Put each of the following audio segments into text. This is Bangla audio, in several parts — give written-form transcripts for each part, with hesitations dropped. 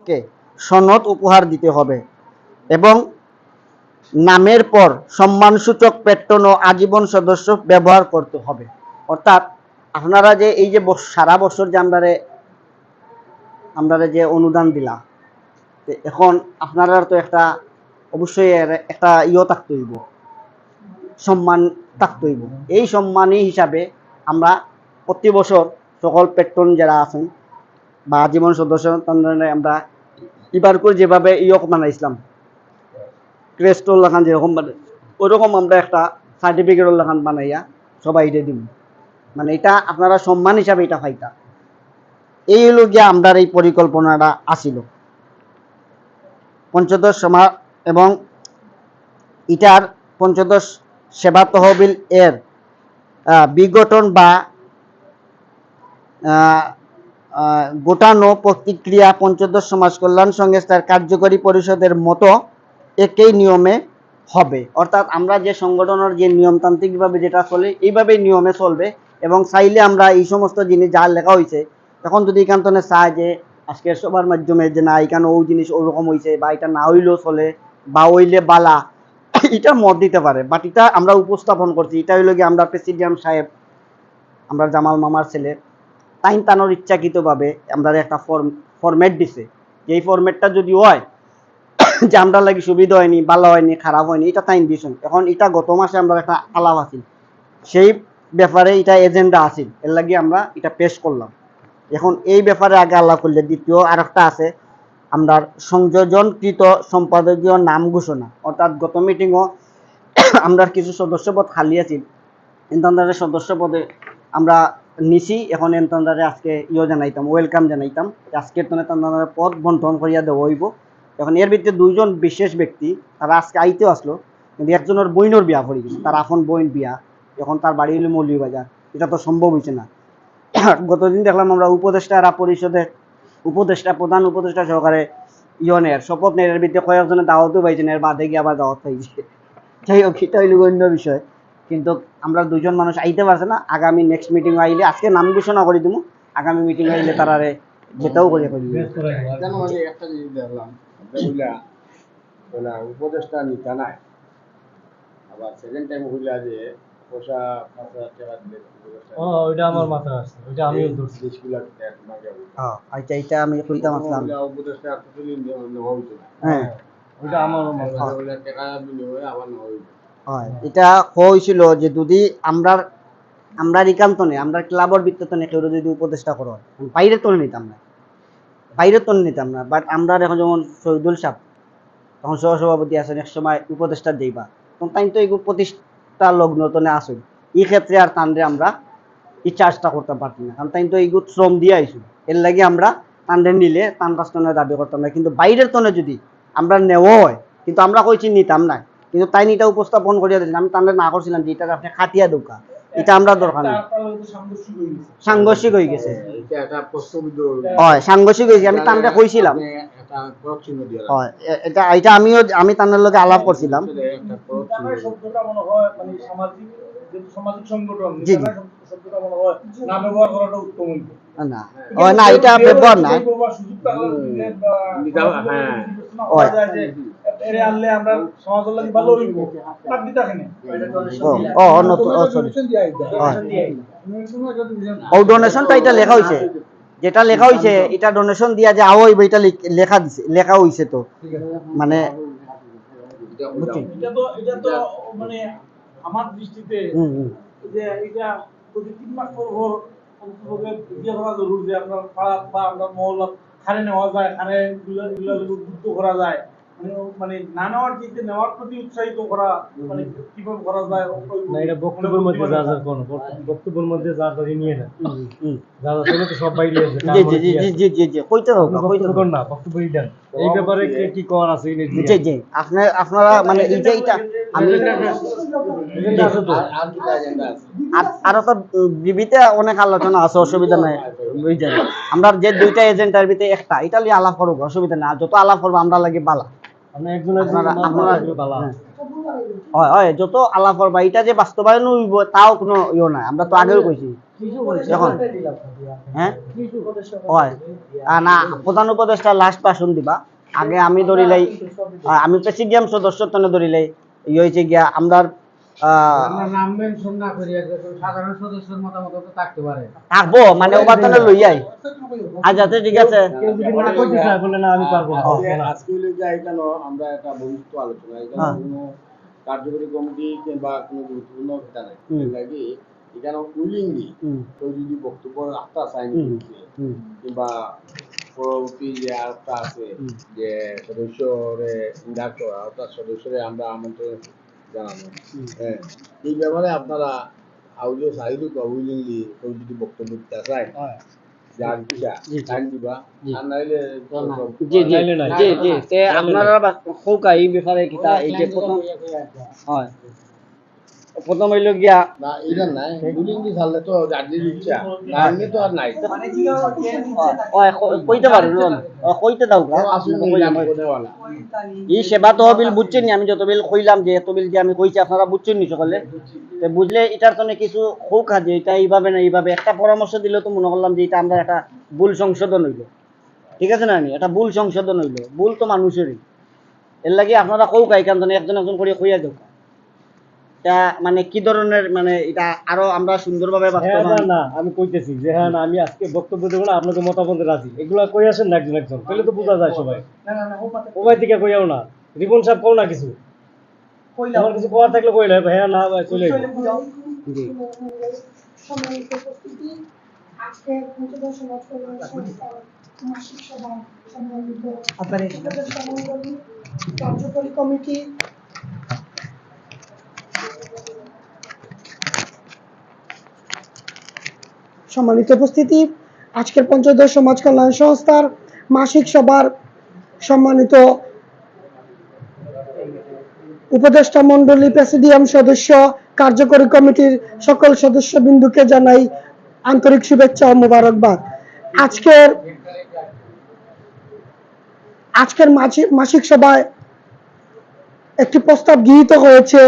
পক্ষে সনদ উপহার দিতে হবে এবং নামের পর সম্মানসূচক পেট্রন ও আজীবন সদস্য ব্যবহার করতে হবে। অর্থাৎ আপনারা যে এই যে সারা বছর যে আমরা যে অনুদান দিলা, এখন আপনারা তো একটা অবশ্যই একটা থাকতে হইব, সম্মান থাকতে হইব। এই সম্মানী হিসাবে আমরা প্রতি বছর সকল পেট্রন যারা আছেন বা আজীবন সদস্য আমরা এবার করে যেভাবে বানাইছিলাম ক্রেস্ট লাখান যেরকম ওরকম আমরা একটা সার্টিফিকেট লাখান বানাইয়া সবাই এটা দিব, মানে এটা আপনারা সম্মান হিসাবে এটা পাইতা। এই হলো গিয়া আমরা এই পরিকল্পনাটা আসিল পঞ্চদশ সমাজ এবং ইটার পঞ্চদশ সেবা তহবিল এর বিঘটন বা গোটানো প্রতিক্রিয়া পঞ্চদশ সমাজ কল্যাণ সংস্থার কার্যকরী পরিষদের মতো একই নিয়মে হবে। অর্থাৎ আমরা যে সংগঠনের যে নিয়মতান্ত্রিকভাবে যেটা চলে এইভাবেই নিয়মে চলবে এবং চাইলে আমরা এই সমস্ত জিনিস যা লেখা হয়েছে এখন যদি এখানে চায় যে আজকের সবার মাধ্যমে যে না এখানে ও জিনিস ওরকম হয়েছে বা এটা না হইলেও চলে বা হইলে বালা এটা মত দিতে পারে, বাট এটা আমরা উপস্থাপন করছি। এটা হইল গিয়ে আমরা প্রেসিডেন্ট সাহেব, আমরা জামাল মামার ছেলে তানোর ইচ্ছাকৃতভাবে আমরা একটা ফরম্যাট দিছে, যে এই ফরম্যাটটা যদি হয় যে আমরা লাগি সুবিধা হয়নি, ভালো হয়নি, খারাপ হয়নি, এটা তাইন দিয়েছেন। এখন এটা গত মাসে আমরা একটা আলাপ আছিল, সেই ব্যাপারে এটা এজেন্ডা আছিল, এর লাগি আমরা এটা পেশ করলাম। এখন এই ব্যাপারে আগে আলাপ করলে দ্বিতীয় আর একটা আছে আমরা সংযোজনকৃত সম্পাদকীয় নাম ঘোষণা। অর্থাৎ গত মিটিংও আমরা কিছু সদস্যপদ খালি আছি, এনতান্দারের সদস্যপদে আমরা নিছি। এখন এনতান্দারে আজকে জানাইতাম, ওয়েলকাম জানাইতাম, আজকে তান্দারের পদ বন্টন করিয়া দেওয়া হইব। এখন এর ভিতরে দুইজন বিশেষ ব্যক্তি তারা আজকে আইতেও আসলো, কিন্তু একজনের বইনের বিয়া পড়ে গেছে, তার আপন বইন বিয়া, এখন তার বাড়ি হলো মৌলভীবাজার, এটা তো সম্ভব হয়েছে না। গতদিন দেখলাম আমরা উপদেষ্টারা পরিষদের উপদেষ্টা প্রধান উপদেষ্টা সহকারে ইয়নের শপথ নেওয়ার ভিত্তিতে কয়েকজনের দাওয়াতও পাইছেন, এর বাদে গিয়ে আবার দাওয়াত পাইছে। যাই হোক, এটা হইল অন্য বিষয়, কিন্তু আমরা দুজন মানুষ আইতে পারছে না। আগামী নেক্সট মিটিং আইলে আজকে নাম ঘোষণা করে দিব, আগামী মিটিং আইলে তারারে যেটাও করে করি। একটা জিনিস দেখলাম উপদেষ্টা নিতা নাই, আবার সেকেন্ড টাইম হইলা যে পয়সা 5,000 টাকা দিলে ওইটা আমার মাথায় আসছে, ওইটা আমিও ধরছি স্কুলে আচ্ছা, এটা আমি কইতাম আসলাম উপদেষ্টা আসলে নেওয়া হইতো না। হ্যাঁ, ওইটা আমার মাথায় ওইটা টাকা বিনিময়ে আবার নেওয়া হইতো। হয়, এটা হয়েছিল যে যদি আমরা একান্ত নেই, আমরা ক্লাবের ভিত্তিতে নেই, কেউ যদি উপদেষ্টা করো বাইরে তো নিতাম না, বাট আমরা এখন যেমন শহীদুল সাহেব তখন সহসভাপতি আছেন, এক সময় উপদেষ্টা দিবা, তখন তাই তো এই প্রতিষ্ঠা লগ্ন তো আসুন, এই ক্ষেত্রে আর তানরে আমরা এই চার্জটা করতে পারছি না, কারণ তাই তো এই শ্রম দিয়ে আইসুন, এর লাগে আমরা তানরে নিলে তান রাষ্ট্রের দাবি করতাম না। কিন্তু বাইরের তনে যদি আমরা নেওয়া হয়, কিন্তু আমরা কইছি নিতাম না, কিন্তু তাই এটা উপস্থাপন করিয়া দিলেন, আমি তানরে না করছিলাম যে এটা আপনি খাটিয়া দোকা, এটা আমরা দরকার নেই, সাংঘর্ষিক হয়ে গেছে, হয় সাংঘর্ষিক হয়েছে, আমি তানরে কইছিলাম, হয় এটা এটা আমি তানের লগে আলাপ করছিলাম। জি জি না, না এটা ব্যবহার না, ডোনেশনটা এটা লেখা হয়েছে, যেটা লেখা হয়েছে এটা ডোনেশন দিয়া যে আও এটা লেখা দিছে, লেখা হয়েছে তো মানে মানে আমার দৃষ্টিতে যে এটা প্রতি 3 মাস পর দিয়ে করা জরুরি, যে আপনার পাড়া বা আপনার মহল্লা খানে নেওয়া যায়, খানে উদ্বুদ্ধ করা যায়, মানে না নেওয়ার দিকে নেওয়ার প্রতি উৎসাহিত করা, মানে কিভাবে করা যায় না, এটা বক্তব্যের মধ্যে যা যা কোন বক্তব্যের মধ্যে যা ধরে নিয়ে না যা যা তো সব বাইরে আছে। জি জি জি জি জি জি কইতে হোক না বক্তব্যই দেন এই ব্যাপারে কি করার আছে। জি জি আপনারা মানে এইটা আমি আর তো বিবিতে অনেক আলোচনা আছে, অসুবিধা নাই, বুঝছেন। আমরা যে দুইটা এজেন্টার ভিতরে একটা এটা লিয়ে আলাপ করবো, অসুবিধা নাই, যত আলাপ করবো আমরা লাগে বালা, হয় যত আলাপ করবা, এটা যে বাস্তবায়ন হইব তাও কোনো ইয়ে নাই, আমরা তো আগেও কইছি এখন হ্যাঁ হয় না প্রধান উপদেষ্টা লাস্ট ভাষণ দিবা আগে আমি ধরিলাই আমি প্রেসিডিয়াম সদস্য তনে ধরিলাই ইয়ে হয়েছে গিয়া আমরা নাম মেনশন না করি সাধারণ সদস্যের মতামত তো থাকতে পারে থাকবো মানে ওবার তনে লইয়াই আচ্ছা ঠিক আছে আজকে এখানে আমরা একটা বন্ধুত্ব আলোচনা এখানে কোনো কার্যকরী কমিটি কিংবা কোনো গুরুত্বপূর্ণ কথা নাই লাগে এখানে উইলিংলি কেউ যদি বক্তব্য রাখতে চায় কিংবা পরবর্তী যে আরেকটা আছে যে সদস্যরে ইনভাইট করা অর্থাৎ সদস্যরে আমরা আমন্ত্রণ জানানো হ্যাঁ এই ব্যাপারে আপনারা আউডিও সাইডও উইলিংলি কেউ যদি বক্তব্য দিতে চায় যার ইচ্ছা টাইম দিবা আর নাইলে জি আপনারা কৌকা এই ব্যাপারে কিতা এই যে প্রথম হয় প্রথম হইল গিয়া না এটা নাই উইলিংলি থাকলে তো যার ইচ্ছা না এমনি তো আর নাই কইতে পারো কইতে দাও এই সেবা তহবিল বুঝছেন নি আমি যত বিল কইলাম যে এত বিল যে আমি কইছি আপনারা বুঝছেন নি সকলে বুঝলে এটার জন্য কিছু হোক যে এটা এইভাবে না এইভাবে একটা পরামর্শ দিলে তো মনে করলাম যে এটা আমরা একটা ভুল সংশোধন হইল ঠিক আছে না এটা ভুল সংশোধন হইল ভুল তো মানুষেরই এর লাগে আপনারা কৌকা এখান থেকে একজন একজন করে কইয়া যাও এটা মানে কি ধরনের মানে এটা আরো আমরা সুন্দরভাবে না আমি কইতেছি যে হ্যাঁ না আমি আজকে বক্তব্য দেবো না আপনাদের মতামত রাজি এগুলো কই আসেন না একজন একজন তাহলে তো বোঝা যায় সবাই ওবাই থেকে কইয়াও না রিপন সাহেব কও না কিছু আমার কিছু করার থাকলে কইলে হ্যাঁ না চলে সম্মানিত উপস্থিতি আজকে পঞ্চদশ সমাজ কল্যাণ সংস্থার মাসিক সভায় সম্মানিত কার্যকরী কমিটি সম্মানিত উপস্থিতি আজকের পঞ্চদশ সমাজ কল্যাণ সংস্থার মাসিক সভার সম্মানিত উপদেষ্টা মণ্ডলী প্রেসিডিয়াম সদস্য কার্যকরী কমিটির সকল সদস্যবৃন্দুকে জানাই আন্তরিক শুভেচ্ছা ও মোবারকবাদ। আজকের মাসিক সভায় একটি প্রস্তাব গৃহীত হয়েছে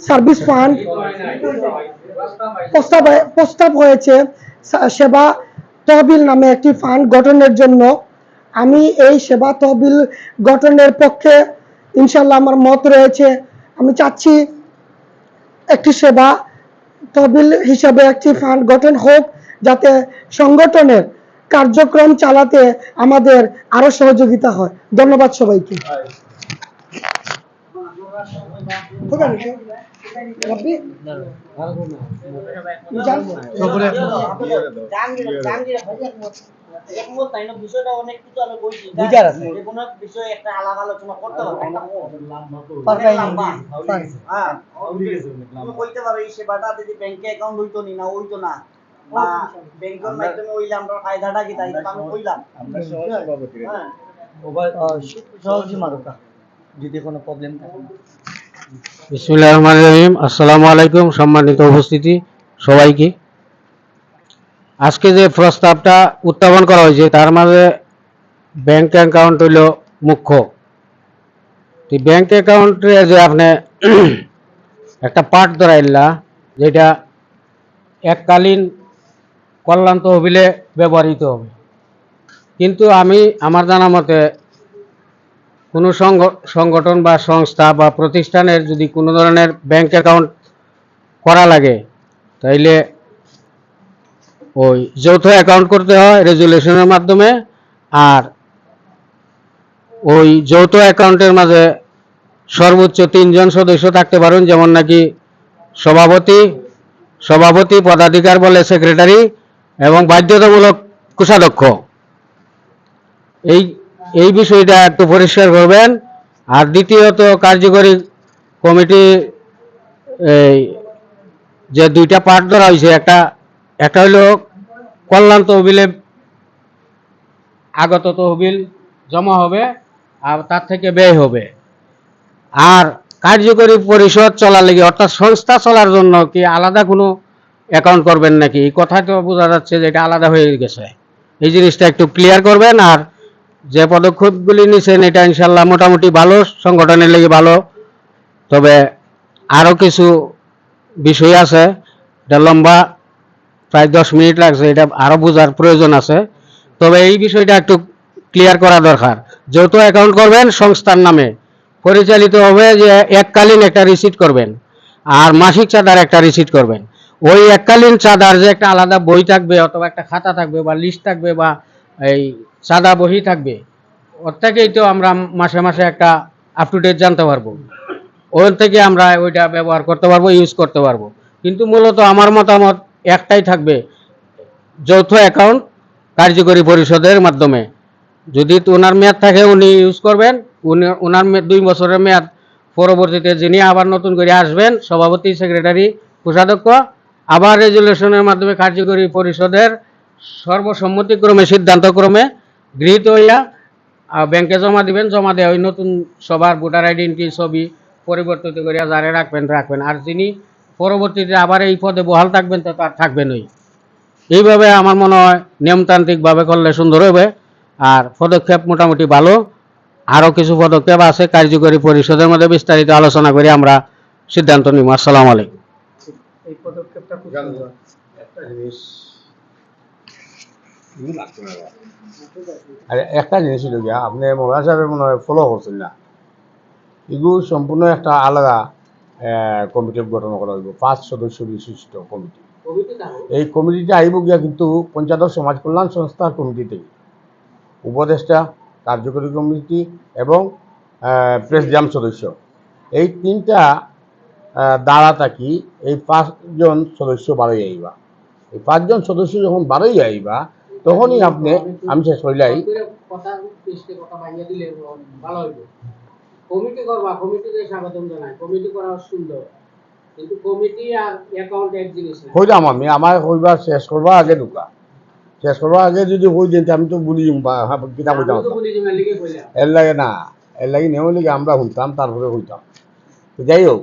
সার্ভিস ফান্ড প্রস্তাব হয়েছে সেবা তহবিল নামে একটি ফান্ড গঠনের জন্য। আমি এই সেবা তহবিল গঠনের পক্ষে ইনশাল্লাহ আমার মত রয়েছে। আমি চাচ্ছি একটি সেবা তহবিল হিসাবে একটি ফান্ড গঠন হোক যাতে সংগঠনের কার্যক্রম চালাতে আমাদের আরো সহযোগিতা হয়। ধন্যবাদ সবাইকে। বিষয়টা অনেক কিছু আমি বলছি কোনো বিষয়ে একটা আলাদা আলোচনা করতে কইতে পারো এই সেবাটা যদি ব্যাংকে অ্যাকাউন্ট হইতো নি না হইতো না বা ব্যাংকের মাধ্যমে হইলে আমরা ফায়দাটা কি তাই আমি কইলাম আমরা সহজে মারুকা যদি কোনো প্রবলেম থাকে। বিসমিল্লাহির রহমানির রহিম। আসসালামু আলাইকুম সম্মানিত উপস্থিতি সবাইকে। আজকে যে প্রস্তাবটা উত্থাপন করা হয়েছে তার মাঝে ব্যাংক অ্যাকাউন্ট হইল মুখ্য। ব্যাংক অ্যাকাউন্টে যে আপনি একটা পার্ট ধরাইলা যেটা এককালীন কল্যাণ তহবিলে ব্যবহৃত হবে, কিন্তু আমি আমার জানা মতে কোনো সংগঠন বা সংস্থা বা প্রতিষ্ঠানের যদি কোনো ধরনের ব্যাংক অ্যাকাউন্ট করা লাগে তাইলে ওই যৌথ অ্যাকাউন্ট করতে হয় রেজুলেশনের মাধ্যমে। আর ওই যৌথ অ্যাকাউন্টের মাঝে সর্বোচ্চ 3 জন সদস্য থাকতে পারেন, যেমন নাকি সভাপতি পদাধিকার বলে সেক্রেটারি এবং বাধ্যতামূলক কোষাধ্যক্ষ। এই বিষয়টা একটু পরিষ্কার করবেন। আর দ্বিতীয়ত কার্যকরী কমিটি এই যে 2টা পার্ট ধরা হয়েছে, একটা হলো কল্যাণ তহবিলে আগত তহবিল জমা হবে আর তার থেকে ব্যয় হবে। আর কার্যকরী পরিষদ চলার লাগে অর্থাৎ সংস্থা চলার জন্য কি আলাদা কোনো অ্যাকাউন্ট করবেন নাকি, এই কথা তো বোঝা যাচ্ছে যে এটা আলাদা হয়ে গেছে। এই জিনিসটা একটু ক্লিয়ার করবেন। আর যে পদক্ষেপগুলি নিয়েছেন এটা ইনশাল্লাহ মোটামুটি ভালো, সংগঠনের লেগে ভালো। তবে আরও কিছু বিষয় আছে এটা লম্বা, প্রায় 10 মিনিট লাগছে, এটা আরো বোঝার প্রয়োজন আছে। তবে এই বিষয়টা একটু ক্লিয়ার করা দরকার। যৌথ অ্যাকাউন্ট করবেন সংস্থার নামে, পরিচালিত হবে যে এককালীন একটা রিসিট করবেন আর মাসিক চাঁদার একটা রিসিট করবেন। ওই এককালীন চাঁদার যে একটা আলাদা বই থাকবে অথবা একটা খাতা থাকবে বা লিস্ট থাকবে বা এই চাঁদা বহি থাকবে, ওর থেকেই তো আমরা মাসে মাসে একটা আপ টু ডেট জানতে পারবো, ওর থেকে আমরা ওইটা ব্যবহার করতে পারবো, ইউজ করতে পারবো। কিন্তু মূলত আমার মতামত একটাই থাকবে, যৌথ অ্যাকাউন্ট কার্যকরী পরিষদের মাধ্যমে। যদি ওনার মেয়াদ থাকে উনি ইউজ করবেন, ওনার 2 বছরের মেয়াদ, পরবর্তীতে যিনি আবার নতুন করে আসবেন সভাপতি, সেক্রেটারি, কোষাধ্যক্ষ, আবার রেজুলেশনের মাধ্যমে কার্যকরী পরিষদের সর্বসম্মতিক্রমে সিদ্ধান্তক্রমে গৃহীত হইয়া ব্যাংকে জমা দিবেন। জমা দেওয়া ওই নতুন সবার ভোটার আইডেন্টি ছবি পরিবর্তিত করিয়া যারে রাখবেন, আর যিনি পরবর্তীতে আবার এই পদে বহাল থাকবেন তো তার থাকবেনই। এইভাবে আমার মনে হয় নিয়মতান্ত্রিকভাবে করলে সুন্দর হবে। আর পদক্ষেপ মোটামুটি ভালো। আরও কিছু পদক্ষেপ আছে, কার্যকরী পরিষদের মধ্যে বিস্তারিত আলোচনা করে আমরা সিদ্ধান্ত নিব। আসসালামু আলাইকুম। এই পদক্ষেপটা খুব এখানে সুন্দর। একটা জিনিস আর একটা জিনিস হলো গিয়া, আপনি মৌলানা সাহেবের মনে হয় ফলো করছেন না, এগুলো সম্পূর্ণ একটা আলাদা কমিটি গঠন করা হইব, 5 সদস্য বিশিষ্ট কমিটি। এই কমিটিটা আইব গিয়া কিন্তু পঞ্চায়েত সমাজ কল্যাণ সংস্থার কমিটি থেকে, উপদেষ্টা, কার্যকরী কমিটি এবং প্রেসিডিয়াম সদস্য, এই 3টা দ্বারা থাকি এই 5 জন সদস্য বাড়াই আইবা। এই 5 জন সদস্য যখন বাড়াই আইবা তখনই আপনি, আমি শেষ হইলাই, কমিটি করবা, কমিটিতে স্বাগতম জানাই, কমিটি করা সুন্দর, কিন্তু কমিটি আর অ্যাকাউন্ট এক জিনিস না। হইলাম আমি আমার হইবা শেষ করবা আগে ঢুকা, শেষ করবা আগে যদি হই দিন আমি তো বলি কিতাব হইতাম, এর লাগে না, এর লাগে নেও লিগে আমরা হইতাম, তারপরে হইতাম। তো যাই হোক,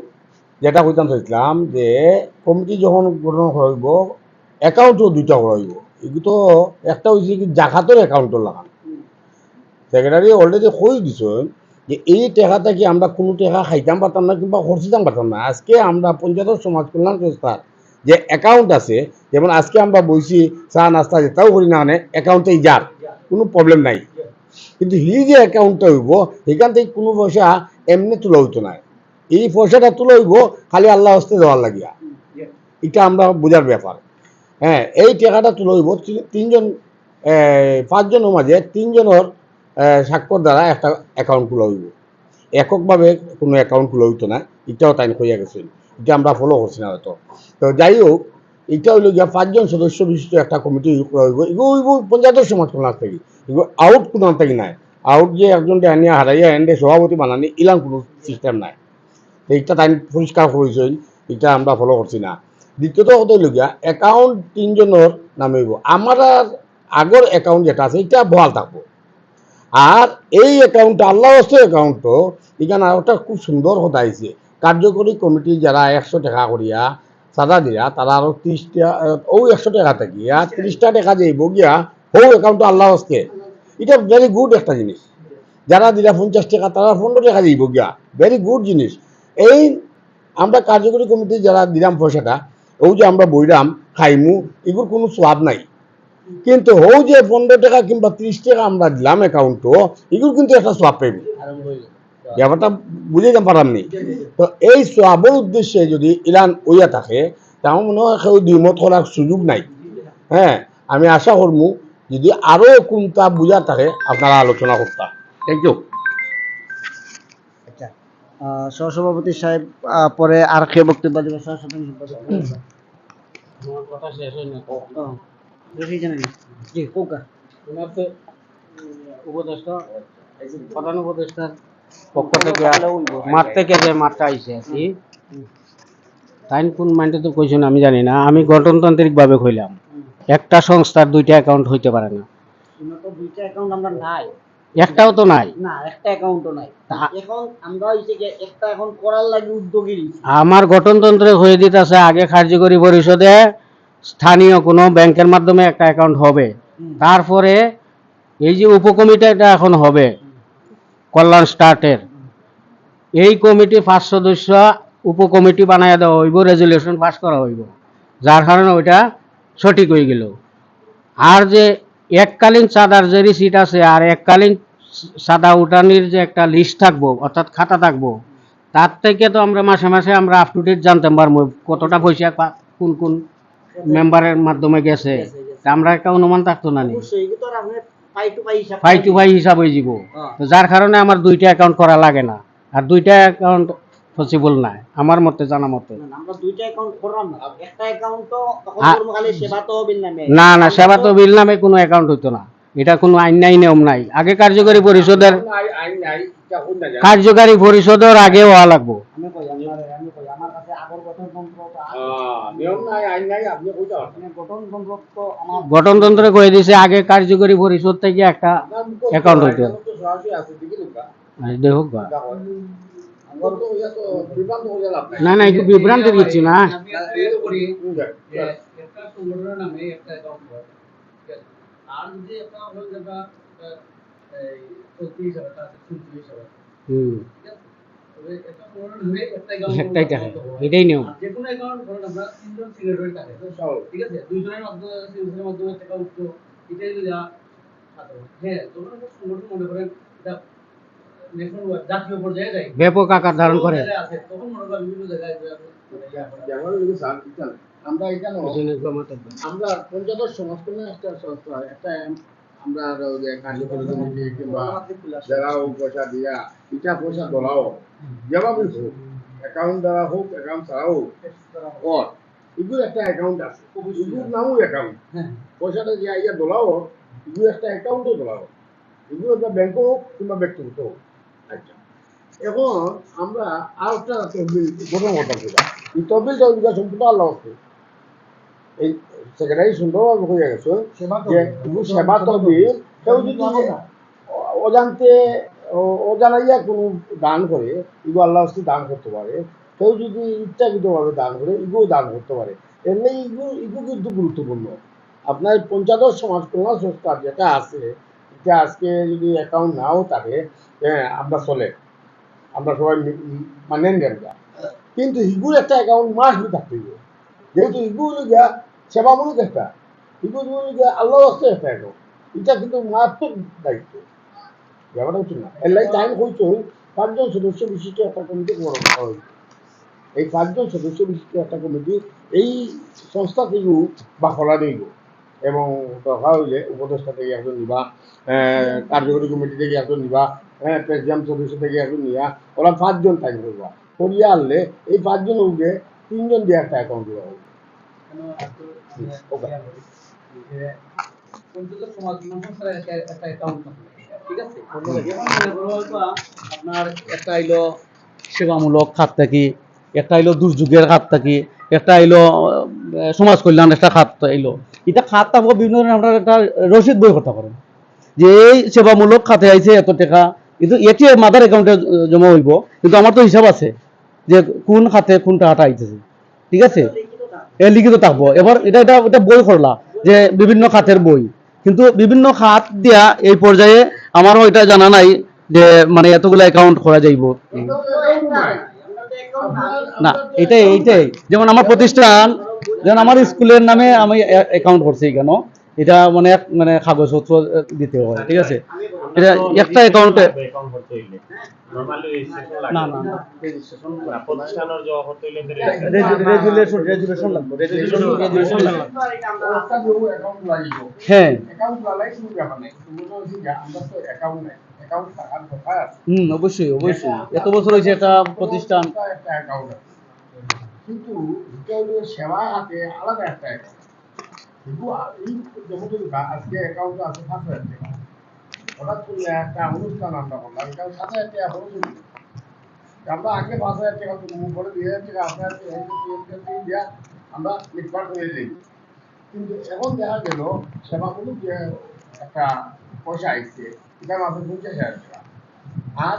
যেটা হইতাম চাইছিলাম যে কমিটি যখন গঠন হইব অ্যাকাউন্টও 2টা হইব। এগুলো তো একটা হয়েছে কি জাকাতের অ্যাকাউন্টও লাগান, সেক্রেটারি অলরেডি কই দিছেন যে এই টাকাটা কি আমরা কোনো টাকা খাইতাম পারতাম না কিংবা খরচিতাম পারতাম না। আজকে আমরা পঞ্চায়েত সমাজ কল্যাণ সংস্থার যে অ্যাকাউন্ট আছে, যেমন আজকে আমরা বইছি চা নাস্তা যেটাও করি না, মানে অ্যাকাউন্টেই যার কোনো প্রবলেম নাই। কিন্তু যে অ্যাকাউন্টটা হইব সেখান থেকে কোনো পয়সা এমনি তোলা হইতো না, এই পয়সাটা তোলা হইব খালি আল্লাহ হস্তে দেওয়ার লাগিয়া। এটা আমরা বোঝার ব্যাপার। হ্যাঁ, এই টাকাটা তোলা হইব 5 জনের মাঝে 3 জনের স্বাক্ষর দ্বারা একটা অ্যাকাউন্ট খোলা হইব, এককভাবে কোনো অ্যাকাউন্ট খোলা হইতো না। এটাও তাই হইয়া গেছিল, এটা আমরা ফলো করছি না হয়তো। তো যাই হোক, এটা হইল গিয়া 5 জন সদস্য বিশিষ্ট একটা কমিটি করা হইব। এগুলো হইব পঞ্চায়েতের সমাজ কল্যাণ থেকে, এগুলো আউট কোনো থেকে নাই। আউট যে একজন আনিয়া হারাইয়া এন্ডে সভাপতি বানানি ইলাম কোনো সিস্টেম নাই। এইটা তাই পরিষ্কার করেছেন, এটা আমরা ফলো করছি না। দ্বিতীয়ত কথা হইল গিয়া অ্যাকাউন্ট 3 জনের নামে হইব। আমার আগর অ্যাকাউন্ট যেটা আছে এটা বহাল থাকবো, আর এই অ্যাকাউন্টটা আল্লাহ অ্যাকাউন্টও এখানে আরেকটা খুব সুন্দর কথা আইছে, কার্যকরী কমিটি যারা 100 টাকা করিয়া চাঁদা দিয়া তারা আরো 30টা ও 100 টাকা থাকিয়া 30টা টাকা যাইব গিয়া ও অ্যাকাউন্টটা আল্লাহ হস্তে। এটা ভেরি গুড একটা জিনিস। যারা দিলা 50 টাকা তারা 15 টাকা যাইব গিয়া, ভেরি গুড জিনিস। এই আমরা কার্যকরী কমিটি যারা দিলাম পয়সাটা, ও যে আমরা বইরাম খাইমু, এগুলোর কোনো স্বাদ নাই। কিন্তু ও যে 15 টাকা কিংবা 30 টাকা আমরা দিলাম অ্যাকাউন্টও, এগুলো কিন্তু একটা সোয়াব পাইব। ব্যাপারটা বুঝে পারলাম নি। তো এই সোয়াবের উদ্দেশ্যে যদি ইলান ওইয়া থাকে, তাহলে মনে হয় কেউ দ্বিমত করার সুযোগ নাই। হ্যাঁ, আমি আশা করবো যদি আরো কোনটা বুঝা থাকে আপনারা আলোচনা করতাম। Thank you. আচ্ছা, সহসভাপতি সাহেব পরে আর কে বক্তব্য দেবে? সহসাধারণ সম্পাদক। আমার কথা শেষ হয় না। বেশি জানেন জি কোকা ওনার তো উপদেষ্টা, প্রধান উপদেষ্টার পক্ষ থেকে মাঠ থেকে যে মাঠটা আইছে আর কি, তাই কোন মাইন্ডে তো কইছেন আমি জানি না। আমি গণতান্ত্রিক ভাবে কইলাম একটা সংস্থার 2টা অ্যাকাউন্ট হইতে পারে না। তো 2টা অ্যাকাউন্ট আমরা নাই, একটাও তো নাই। না একটা অ্যাকাউন্টও নাই। এখন আমরা হইছে যে একটা এখন করার লাগি উদ্যোগী। আমার গঠনতন্ত্রে হয়ে দিতেছে আগে কার্যকরী পরিষদে স্থানীয় কোনো ব্যাংকের মাধ্যমে একটা অ্যাকাউন্ট হবে, তারপরে এই যে উপকমিটিটা এখন হবে কল্যাণ স্টার্টের, এই কমিটি 5 সদস্য উপকমিটি বানায় দেওয়া হইব, রেজুলেশন পাস করা হইব যার কারণে ওইটা সঠিক হয়ে গেল। আর যে এককালীন চাঁদার যে রিসিট আছে আর এককালীন চাঁদা উঠানির যে একটা লিস্ট থাকবো অর্থাৎ খাতা থাকবো, তার থেকে তো আমরা মাসে মাসে আমরা আপ টু ডেট জানতে পারবো কতটা পয়সা কোন কোন মেম্বারের মাধ্যমে গেছে। তা আমরা একটা অনুমান থাকতো না নি, অবশ্যই এগুলো তো আর আপনি পাই টু পাই হিসাব ফাই টু ফাই হিসাব হয়ে যাব। তো যার কারণে আমার দুইটা অ্যাকাউন্ট করা লাগে না, আর দুইটা অ্যাকাউন্ট পসিবল না আমার মতে, জানা মতে। না, আমরা দুইটা অ্যাকাউন্ট করলাম না, একটা অ্যাকাউন্ট তো তখন আ- করবো খালি সেবা তহবিল নামে। না না, সেবা তো বিল নামে কোনো অ্যাকাউন্ট হইতো না, এটা কোনো আইন নাই নিয়ম নাই। আগে কার্যকরী পরিষদের আইন নাই এটা কোন না জানা কার্যকারী পরিষদের আগে হওয়া লাগবো। আমি কই আমার কাছে আগর গঠনতন্ত্র তো আছে। নিয়ম নাই আইন নাই আপনি কইতে পারবেন মানে গঠনতন্ত্র তো আমার গঠনতন্ত্রে কয়ে দিয়েছে আগে কার্যকরী পরিষদ থেকে একটা অ্যাকাউন্ট হইতো। সরাসরি আছে দেখি না দেখো গা। আমার তো ইয়া তো বিভ্রান্ত হয়ে লাভ নাই না না, একটু বিভ্রান্তির কিছু না। আমি একটা ইয়ে করি যে একটা সংগঠনের নামে একটা অ্যাকাউন্ট হয়, ঠিক আছে? আর যদি একটা হল যেটা এই চলতি হিসাবে আছে, চলতি হিসাবে, হুম, ঠিক আছে? তবে একটা সংগঠনের নামে একটা অ্যাকাউন্ট একটাই টাকা, এটাই নিয়ম। যে কোনো অ্যাকাউন্ট ধরুন আমরা তিনজন সিগনেটরি থাকে, ঠিক আছে? দুইজনের মাধ্যমে সিগনেচারের মাধ্যমে টাকা উঠতো, এটাই যদি সাধারণ হ্যাঁ যখন একটা সংগঠন মনে করেন এটা ন্যাশনাল জাতীয় পর্যায়ে যায়, ব্যাপক আকার ধারণ করে। আছে তখন মনে করেন বিভিন্ন জায়গায় যেমন যদি স্যার দিতেন আমরা এখানে আমরা পঞ্চায়েত সমাজ কল্যাণ একটা সংস্থা একটা আমরা যে কার্যকরী কমিটি কিংবা যারাও পয়সা দিয়া এটা পয়সা তোলাও যেভাবে হোক অ্যাকাউন্ট দ্বারা হোক অ্যাকাউন্ট ছাড়াও হোক এগুলো একটা অ্যাকাউন্ট আছে, এগুলোর নামও অ্যাকাউন্ট। পয়সাটা যে ইয়া তোলাও এগুলো একটা অ্যাকাউন্টও তোলাও, এগুলো একটা ব্যাংক হোক কিংবা ব্যক্তিগত হোক। আচ্ছা এখন আমরা আর একটা তহবিল গঠন করতাম সেটা এই তহবিলটা ওইটা সম্পূর্ণ আল্লাহ হচ্ছে এই সেক্রেটারি সুন্দরভাবে হয়ে গেছে যে সেবা তহবিল কেউ যদি অজান্তে অজানাইয়া কোনো দান করে এগুলো আল্লাহ হচ্ছে দান করতে পারে, কেউ যদি ইচ্ছাকৃতভাবে দান করে এগুলো দান করতে পারে। এমনি এগুলো কিন্তু গুরুত্বপূর্ণ। আপনার পঞ্চায়েত সমাজ কল্যাণ সংস্থা যেটা আছে এটা আজকে যদি অ্যাকাউন্ট নাও থাকে হ্যাঁ আমরা চলে আমরা সবাই মানেন না, কিন্তু ইগুর একটা অ্যাকাউন্ট মাস বি থাকতে হবে, যেহেতু ইগুর গিয়া সেবামূলক একটা ইগুর গিয়া আল্লাহ হচ্ছে একটা অ্যাকাউন্ট, এটা কিন্তু মারাত্মক দায়িত্ব ব্যাপারটা হচ্ছে না। এর লাগে টাইম হইতে 5 জন সদস্য বিশিষ্ট একটা কমিটি গঠন করা হয়েছে। এই 5 জন সদস্য বিশিষ্ট একটা কমিটি এই সংস্থা থেকে বা খোলা নেই এবং দরকার হইলে উপদেষ্টা থেকে একজন নিবা, কার্যকরী কমিটি থেকে একজন নিবা, প্রেসিডেন্ট সদস্য থেকে একজন নিবা, ওরা 5 জন থাকবে করিয়া আনলে এই 5 জন উঠে 3 জন দিয়ে একটা অ্যাকাউন্ট দেওয়া হবে। পঞ্চায়েত সমাজ সংস্থার একটা অ্যাকাউন্ট থাকে, ঠিক আছে? যেমন মনে করো হয়তো আপনার একটা আইলো সেবামূলক খাত থাকি, একটা আইলো দুর্যোগের খাত থাকি, একটা আইলো সমাজ কল্যাণ একটা খাত আইলো, এটা খাত থাকবো বিভিন্ন ধরনের আমরা একটা রসিদ বই করতে পারেন যে এই সেবামূলক খাতে আইছে এত টাকা, কিন্তু এটি মাদার অ্যাকাউন্টে জমা হইব, কিন্তু আমার তো হিসাব আছে যে কোন খাতে কোন টাকাটা আইতেছে, ঠিক আছে? এ লিখিত থাকবো। এবার এটা এটা এটা বই করলা যে বিভিন্ন খাতের বই, কিন্তু বিভিন্ন খাত দিয়া এই পর্যায়ে আমারও এটা জানা নাই যে মানে এতগুলো অ্যাকাউন্ট করা যাইব না। এইটাই যেমন আমার প্রতিষ্ঠান, যেমন আমার স্কুলের নামে আমি অ্যাকাউন্ট করছি কেন, এটা মানে মানে কাগজপত্র দিতে হয়, ঠিক আছে? এটা একটা অ্যাকাউন্টে না না না রেজুলেশন লাগবে, রেজুলেশন লাগবে। অ্যাকাউন্ট লাগিব হ্যাঁ অ্যাকাউন্ট লাগাই শুরু ব্যাপার নেই, তুমি তো আমরা তো অ্যাকাউন্ট নাই, অ্যাকাউন্ট থাকার কথা আছে। অবশ্যই অবশ্যই এত বছর হয়েছে একটা প্রতিষ্ঠান, একটা অ্যাকাউন্ট আছে, কিন্তু এটা হলো সেবা হাতে আলাদা একটা অ্যাকাউন্ট। কিন্তু এই যেমন আজকে অ্যাকাউন্ট আছে 5,000 টাকা, হঠাৎ করে একটা অনুষ্ঠান আমরা করলাম এটা 7,000 টাকা খরচ হয়ে গেল। আমরা আগে 5,000 টাকা পরে 2,000 টাকা আপনার দিয়া আমরা মিটমাট করে দিই, কিন্তু এখন দেখা গেল সেবামূলক যে একটা পয়সা আসছে এটার মাত্র 50,000 টাকা, আর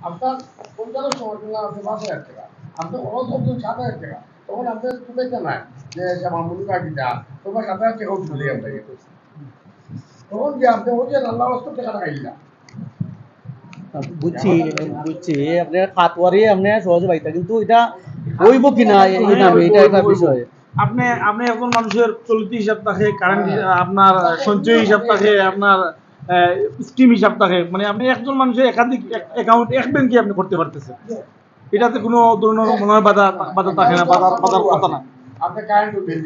আপনার পঞ্চায়েত সমাজ আছে 5,000 টাকা, আপনি অনেক 7,000 টাকা, তখন আপনার চুটাইতে নাই যে সেবামূলক আকিটা তোমার 7,000 টাকা উঠলে আপনাকে, তখন যে আপনি ওই যে আল্লাহ রাস্তার টাকাটা খাইলা বুঝছি বুঝছি আপনার খাতওয়ারি আপনার সহজে পাইতা, কিন্তু এটা হইব কিনা এই নামে এটা একটা বিষয়। আপনি আপনি একজন মানুষের চলতি হিসাব থাকে, কারেন্ট আপনার সঞ্চয় হিসাব থাকে, আপনার স্কিম হিসাব থাকে, মানে আপনি একজন মানুষের একাধিক অ্যাকাউন্ট এক ব্যাংকে আপনি করতে পারতেছেন। এটাতে কোনো ধরনের মনে হয় বাধা বাধা থাকে না, বাধার কথা না। আপনি কারেন্ট বিল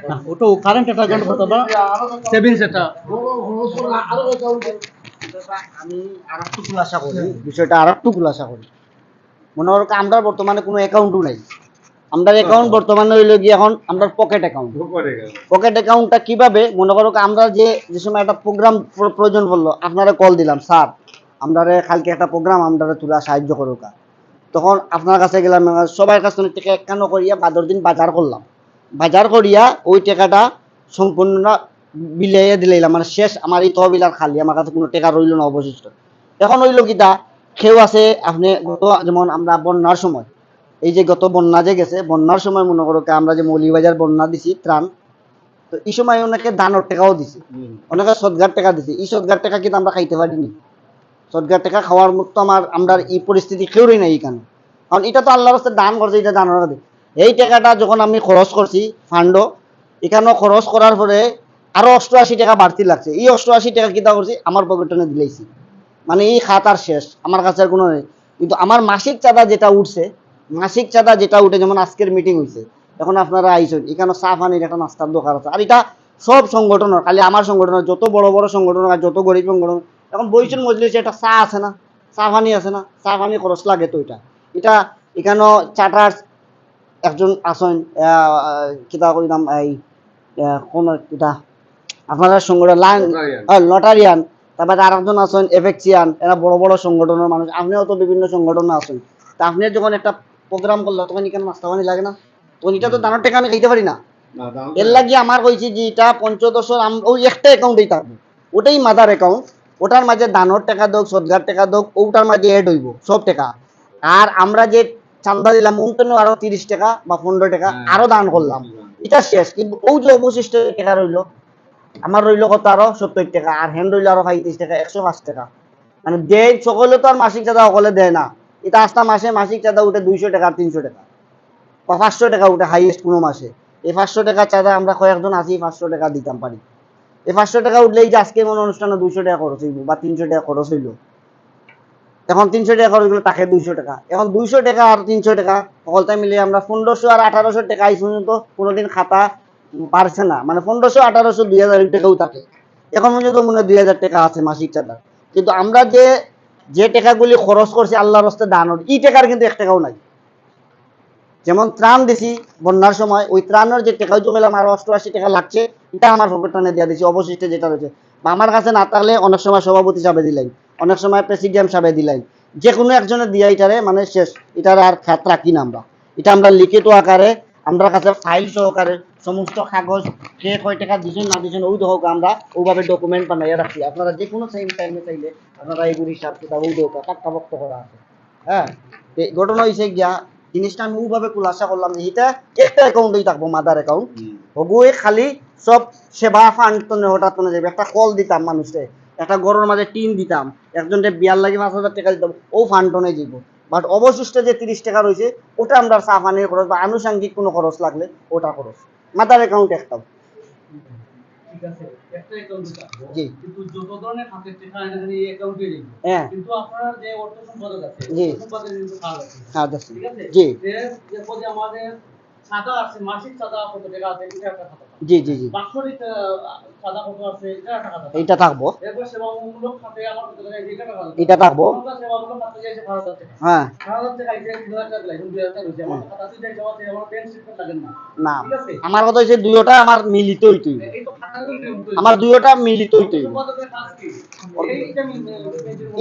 না, ওটা কারেন্ট একটা অ্যাকাউন্ট কথা না, সেভিংস এটা। আরো অ্যাকাউন্ট আমি আরেকটু খুলাসা করি, বিষয়টা আরেকটু খুলাসা করি। মনে করো আমরা বর্তমানে কোনো অ্যাকাউন্টও নাই। আমরা অ্যাকাউন্ট বর্তমানে হইলো গিয়ে এখন আমরা পকেট অ্যাকাউন্ট। পকেট অ্যাকাউন্টটা কিভাবে, মনে করো আমরা যে সময় একটা প্রোগ্রাম প্রয়োজন পড়লো, আপনারা কল দিলাম, স্যার আমরা কালকে একটা প্রোগ্রাম আমরা তোলা সাহায্য করো কা। তখন আপনার কাছে গেলাম, সবার কাছ থেকে টাকা একখান করিয়া 12 দিন বাজার করলাম। বাজার করিয়া ওই টাকাটা সম্পূর্ণ বিলাইয়া দিলাম, মানে শেষ। আমার এই তহবিল আর খালি, আমার কাছে কোনো টাকা রইল না অবশিষ্ট। এখন হইলো কিটা, কেউ আছে আপনি যেমন আমরা বন্যার সময়, এই যে গত বন্যা যে গেছে, বন্যার সময় মনে করো আমরা যে মৌলিবাজার বন্যা দিছি ত্রাণ, তো এই সময় অনেকে দানোর টাকাও দিছি, অনেকে সদগার টাকা দিছি। এই সদগার টাকা কিন্তু আমরা খাইতে পারিনি। সদগার টাকা খাওয়ার মতো আমরা এই পরিস্থিতি কেউই নাই এখানে। কারণ এটা তো আল্লাহর রাস্তায় দান করছে, এটা দানোর কাছে। এই টাকাটা যখন আমি খরচ করছি ফান্ড, এখানেও খরচ করার পরে আরো 88 টাকা বাড়তি লাগছে। এই 88 টাকা কিতা করছি, আমার পকেটনে দিলেইছি। মানে এই খাত আর শেষ, আমার কাছে আর কোনো নেই। কিন্তু আমার মাসিক চাঁদা যেটা উঠছে, মাসিক চাঁদা যেটা উঠে, যেমন আজকের মিটিং হয়েছে, এখন আপনারা আইসেন, এখানে চা পানির একটা নাস্তার দোকান আছে। আর এটা সব সংগঠনের, খালি আমার সংগঠনের, যত বড় বড় সংগঠন আর যত গরিব সংগঠন, এখন বইছেন মজলিসে, একটা চা আছে না, চা পানি আছে না, চা পানি খরচ লাগে। তো এটা এখানেও চার্টার একজন আসেন, কিতা করি নাম, এই কোন এটা আপনারা সংগঠন লাইন লটারিয়ান, তারপরে আর একজন আছেন এফেক্সিয়ান, এরা বড় বড় সংগঠনের মানুষ। আপনিও তো বিভিন্ন সংগঠনে আছেন, তা আপনি যখন একটা প্রোগ্রাম করলো, তখন এখানে নাস্তা পানি লাগে না? তখন এটা তো দানের টাকা আমি খাইতে পারি না। এর লাগিয়ে আমার কইছি যে এটা পঞ্চদশের ওই একটা অ্যাকাউন্টেই থাকবো, ওটাই মাদার অ্যাকাউন্ট। ওটার মাঝে দানোর টাকা দোক, সদগার টাকা দোক, ওটার মাঝে এড হইব সব টাকা। আর আমরা যে চান্দা দিলাম, ওখানে আরো 30 টাকা বা 15 টাকা আরো দান করলাম, এটা শেষ। কিন্তু ওই যে অবশিষ্ট টাকা রইলো, আমার রইলো কত, আরো 70 টাকা, আর হ্যান্ড রইলো আরো 35 টাকা, 105 টাকা। মানে দেয় সকলে তো আর মাসিক চাঁদা সকলে দেয় না। এটা আস্তা মাসে মাসিক চাঁদা উঠে 200 টাকা আর 300 টাকা বা 500 টাকা উঠে হাইয়েস্ট কোনো মাসে। এই 500 টাকা চাঁদা আমরা কয়েকজন আছি 500 টাকা দিতাম পারি। এই 500 টাকা উঠলেই যে আজকে মনে অনুষ্ঠানে 200 টাকা খরচ হইব বা 300 টাকা খরচ হইলো। এখন 300 টাকা খরচ হইলো, তাকে 200 টাকা। এখন 200 টাকা আর 300 টাকা সকলটা মিলিয়ে আমরা 1500 আর 1800 টাকা এই পর্যন্ত কোনোদিন খাতা পারছে না। মানে 1500, 1800, 2000 টাকাও থাকে। এখন পর্যন্ত মনে হয় 2000 টাকা আছে মাসিক চাঁদা। কিন্তু আমরা যে টাকাগুলি খরচ করছি আল্লাহর রাস্তায় দানের, এই টাকার কিন্তু 1 টাকাও নাই। যেমন ত্রাণ দিছি বন্যার সময়, ওই ত্রাণের যে টাকা জমেলাম আরো 88 টাকা লাগছে, এটা আমার পকেটে দিয়ে দিছি। অবশিষ্ট যেটা রয়েছে বা আমার কাছে না থাকলে অনেক সময় সভাপতি সাহেব দিলাই, অনেক সময় প্রেসিডিয়াম সাহেব দিলাই, যে কোনো একজনের দিয়া এটারে মানে শেষ। এটার আর খাত রাখি না আমরা। এটা আমরা লিখিত আকারে, আমরা কাছে ফাইল সহকারে সমস্ত কাগজ, কে কয় টাকা দিছেন না দিছেন, ওই হোক আমরা ওইভাবে ডকুমেন্ট বানাইয়া রাখি। আপনারা যে কোনো টাইমে চাইলে আপনারা এইগুলি হিসাব কিতাব ওই হোক কাক্কাভক্ত করা আছে। হ্যাঁ, ঘটনা হয়েছে গিয়া, জিনিসটা আমি ওইভাবে খুলাসা করলাম যে এটা একটা অ্যাকাউন্টেই থাকবো, মাদার অ্যাকাউন্ট। হগুয়ে খালি সব সেবা ফান্ড হঠাৎ যাবে। একটা কল দিতাম মানুষে, একটা গরুর মাঝে টিন দিতাম, একজনকে বিয়ার লাগে 5000 টাকা দিতাম, ও ফান্ডনে যাব। বাট অবশিষ্ট যে 30 টাকা রয়েছে, ওটা আমরা চা পানির খরচ বা আনুষঙ্গিক কোনো খরচ লাগলে ওটা খরচ। মাদার অ্যাকাউন্ট একটা। ঠিক আছে, একটা অ্যাকাউন্টে থাকবো, জি। কিন্তু যত ধরনের খাতের টাকা এটা যদি এই অ্যাকাউন্টে রেখে, হ্যাঁ। কিন্তু আপনার যে অর্থ সম্পাদক আছে, জি। অর্থ সম্পাদকের কিন্তু কাজ আছে। হ্যাঁ, দেখছি। ঠিক আছে? জি। যে পদে আমাদের চাঁদা আছে, মাসিক চাঁদা কত টাকা আছে, এটা একটা খাতা থাকবে। জি জি জি, বাৎসরিক চাঁদা কত আছে, এটা একটা খাতা থাকবে। এইটা থাকবো, এরপর সেবামূলক খাতে আমার কত টাকা, এটা টাকা থাকবে। এটা থাকবো। আমরা সেবামূলক খাতে যাইছে 5000 টাকা। হ্যাঁ। 5000 টাকা আইছে 2000 টাকা লাগবে, 2000 টাকা হইছে। আমার খাতাতে যাই যাওয়াতে আমার ব্যাংক স্টেটমেন্ট লাগে না। না, ঠিক আছে? আমার কথা হচ্ছে দুইটা আমার মিলিত হইতে হইব। এই তো খাতাগুলো নিয়ম তো। আমার দুইটা মিলিত হইতে হইব। সম্পাদকের কাজ কি? এইটা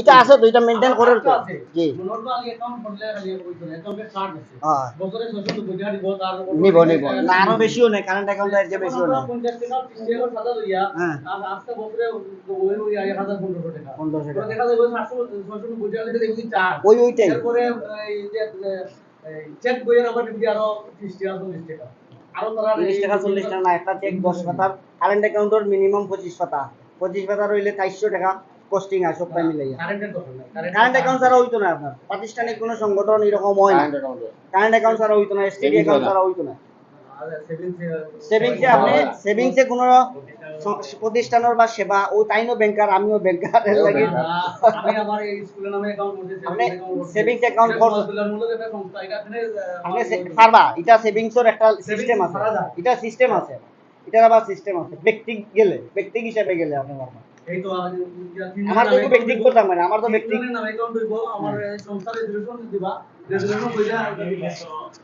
এটা আছে তো, এটা মেনটেন করার তো। জি। নরমালি অ্যাকাউন্ট খুললে খালি ওই করে অ্যাকাউন্টে চার্জ আছে। হ্যাঁ। বছরে 690 টাকা দিব, তার নিব না, আরো বেশিও নেই, কারেন্ট অ্যাকাউন্ট এর যে বেশিও নেই। 50 টাকা 30 টাকা সাদা লইয়া হ্যাঁ। আর আজকে বছরে ওই 1015 টাকা। 1500 টাকা। দেখা যায় 690 টাকা দিলে দেখি চার্জ। ওইটাই। এরপরে এই যে চেক বইয়ের আবার দিবি আরো 30 টাকা 40 টাকা। আরো তারা 30 টাকা 40 টাকা না, একটা চেক 10 পাতার, কারেন্ট অ্যাকাউন্টের মিনিমাম 25 পাতা। 25 পাতা রইলে 400 টাকা কস্টিং আছে সব টাইম মিলাইয়া। কারেন্টের কথা নাই। কারেন্ট অ্যাকাউন্ট ছাড়া হইতো না আপনার। প্রাতিষ্ঠানিক কোনো সংগঠন এরকম হয় না। কারেন্ট অ্যাকাউন্ট ছাড়া হইতো না, এসটিডি অ্যাকাউন্ট ছাড়া হইতো না। সেভিংসে আপনি সেভিংসে কোনো প্রতিষ্ঠানের বা সেবা ও তাইনো ব্যাংকার আমিও ব্যাংকার এর লাগি আমি আমার এই স্কুলের নামে অ্যাকাউন্ট করতে আপনি সেভিংস অ্যাকাউন্ট খরচ আপনি পারবা এটা সেভিংসের একটা সিস্টেম আছে এটা সিস্টেম আছে এটার আবার সিস্টেম আছে ব্যক্তি হিসেবে গেলে আপনি পারবা এই তো আমার তো ব্যক্তিগত করতাম মানে আমার তো ব্যক্তি নামে অ্যাকাউন্ট হইব আমার সংস্থার রেজুলেশন দিবা রেজুলেশন কইরা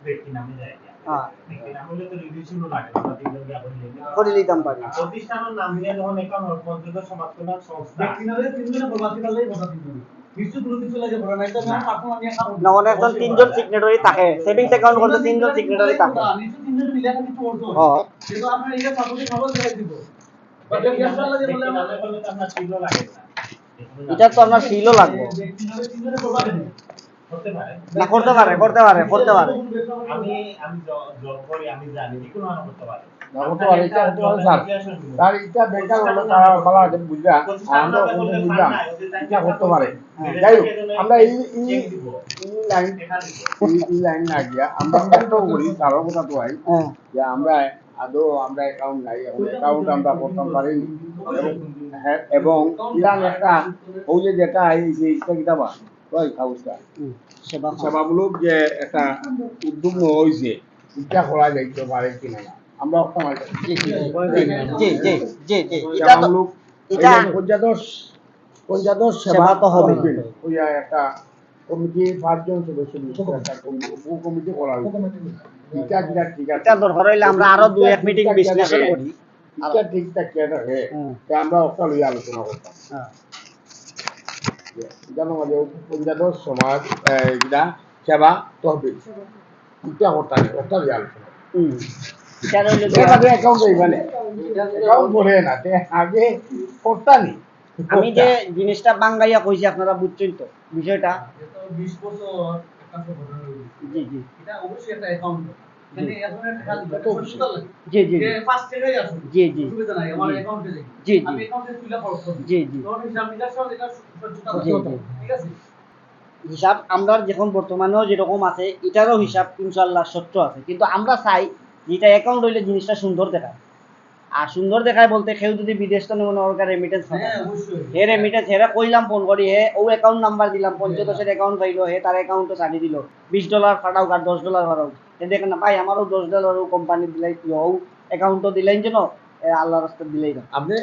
ব্যক্তি নামে যায় হ্যাঁ ব্যক্তি নাম হলে তো রেজুলেশনও লাগে না দিলে আপনি করে দিতাম পারি প্রতিষ্ঠানের নাম নিয়ে যখন অ্যাকাউন্ট পঞ্চায়েত সমাজ কল্যাণ সংস্থা ব্যক্তি নামে তিনজনে বলবাতি পারলেই কথা তিনজনে নিশ্চিত কোনো কিছু লাগে বড় না এটা না পার্সোনাল নিয়ে খারাপ না অনেক একজন তিনজন সিগনেটরি থাকে সেভিংস অ্যাকাউন্ট করতে তিনজন সিগনেটরি থাকে নিশ্চিত তিনজনে মিলে কিছু করতে হবে হ্যাঁ কিন্তু আপনার এটা সাপোর্টে খবর দিয়ে দিব বাট গ্যাসটা লাগে বলে আপনার ছিল লাগে না এটা তো আপনার শিলও লাগবে ব্যক্তি নামে তিনজনে বলবাতি করতে পারে না করতে পারে আমি জব করি আমি জানি যে কোনো না করতে পারে হতে পারে এটা হতে পারে স্যার এটা বেকার হলো তারা বলা আছে বুঝলা আমরা বুঝলাম এটা করতে পারে যাই হোক আমরা এই লাইন না গিয়া আমরা তো করি তারও কথা তো হয় হ্যাঁ যে আমরা আদৌ আমরা অ্যাকাউন্ট নাই এখন অ্যাকাউন্ট আমরা করতে পারিনি এবং ইরান একটা ওই যে যেটা এই যে ইচ্ছা কিতাবা ওই হাউসটা সেবামূলক যে একটা উদ্যোগ হয়েছে এটা করা যাইতে পারে কিনা না আমরা জি এটা তো সেবামূলক এটা পঞ্চায়েত সেবা তো হবে ওই একটা কমিটি 5 জন সদস্য নিয়ে একটা কমিটি করা হয়েছে এটা ঠিক আছে এটা দরকার হইলে আমরা আরো 2-1 মিটিং বিশ্লেষণ করি এটা ঠিকঠাক কে থাকে তা আমরা একটা লইয়া আলোচনা করতাম হ্যাঁ জানো যে পঞ্চায়েত সমাজ এটা সেবা তহবিল এটা করতাম একটা লইয়া আলোচনা এটা হইলো এবারে অ্যাকাউন্ট এইখানে অ্যাকাউন্ট করে না তে আগে করতানি আমি যে জিনিসটা বাঙ্গাইয়া কইছি আপনারা বুঝছেন তো বিষয়টা 20 বছর একান্ত ঘটনা হয়েছে জি এটা অবশ্যই একটা অ্যাকাউন্ট মানে এখন একটা কাজ করতে লাগে জি যে ফার্স্ট টাকাই আছে জি জি সুবিধা নাই আমার অ্যাকাউন্টে যাই জি আমি অ্যাকাউন্টে তুইলা খরচ করি জি জি তখন হিসাব নিকাশ সব এটা সহ্যতা জি, করতে জি। ঠিক আছে হিসাব আমরা যখন বর্তমানেও যেরকম আছে এটারও হিসাব ইনশাল্লাহ স্বচ্ছ আছে কিন্তু আমরা চাই যেটা অ্যাকাউন্ট হইলে জিনিসটা সুন্দর দেখায় আর সুন্দর দেখায় বলতে কেউ যদি বিদেশ তো মনে ওর রেমিটেন্স হ্যাঁ অবশ্যই হে রেমিটেন্স হেরা কইলাম ফোন করি হে ও অ্যাকাউন্ট নাম্বার দিলাম পঞ্চদশের অ্যাকাউন্ট পাইলো হে তার অ্যাকাউন্টও ছাড়ি দিল $20 ফাটাও আর $10 ফাটাও হে দেখেন না ভাই আমারও $10 কোম্পানি দিলাই কি ও অ্যাকাউন্টও দিলেন যেন আল্লাহ রাস্তা দিলেই না আপনি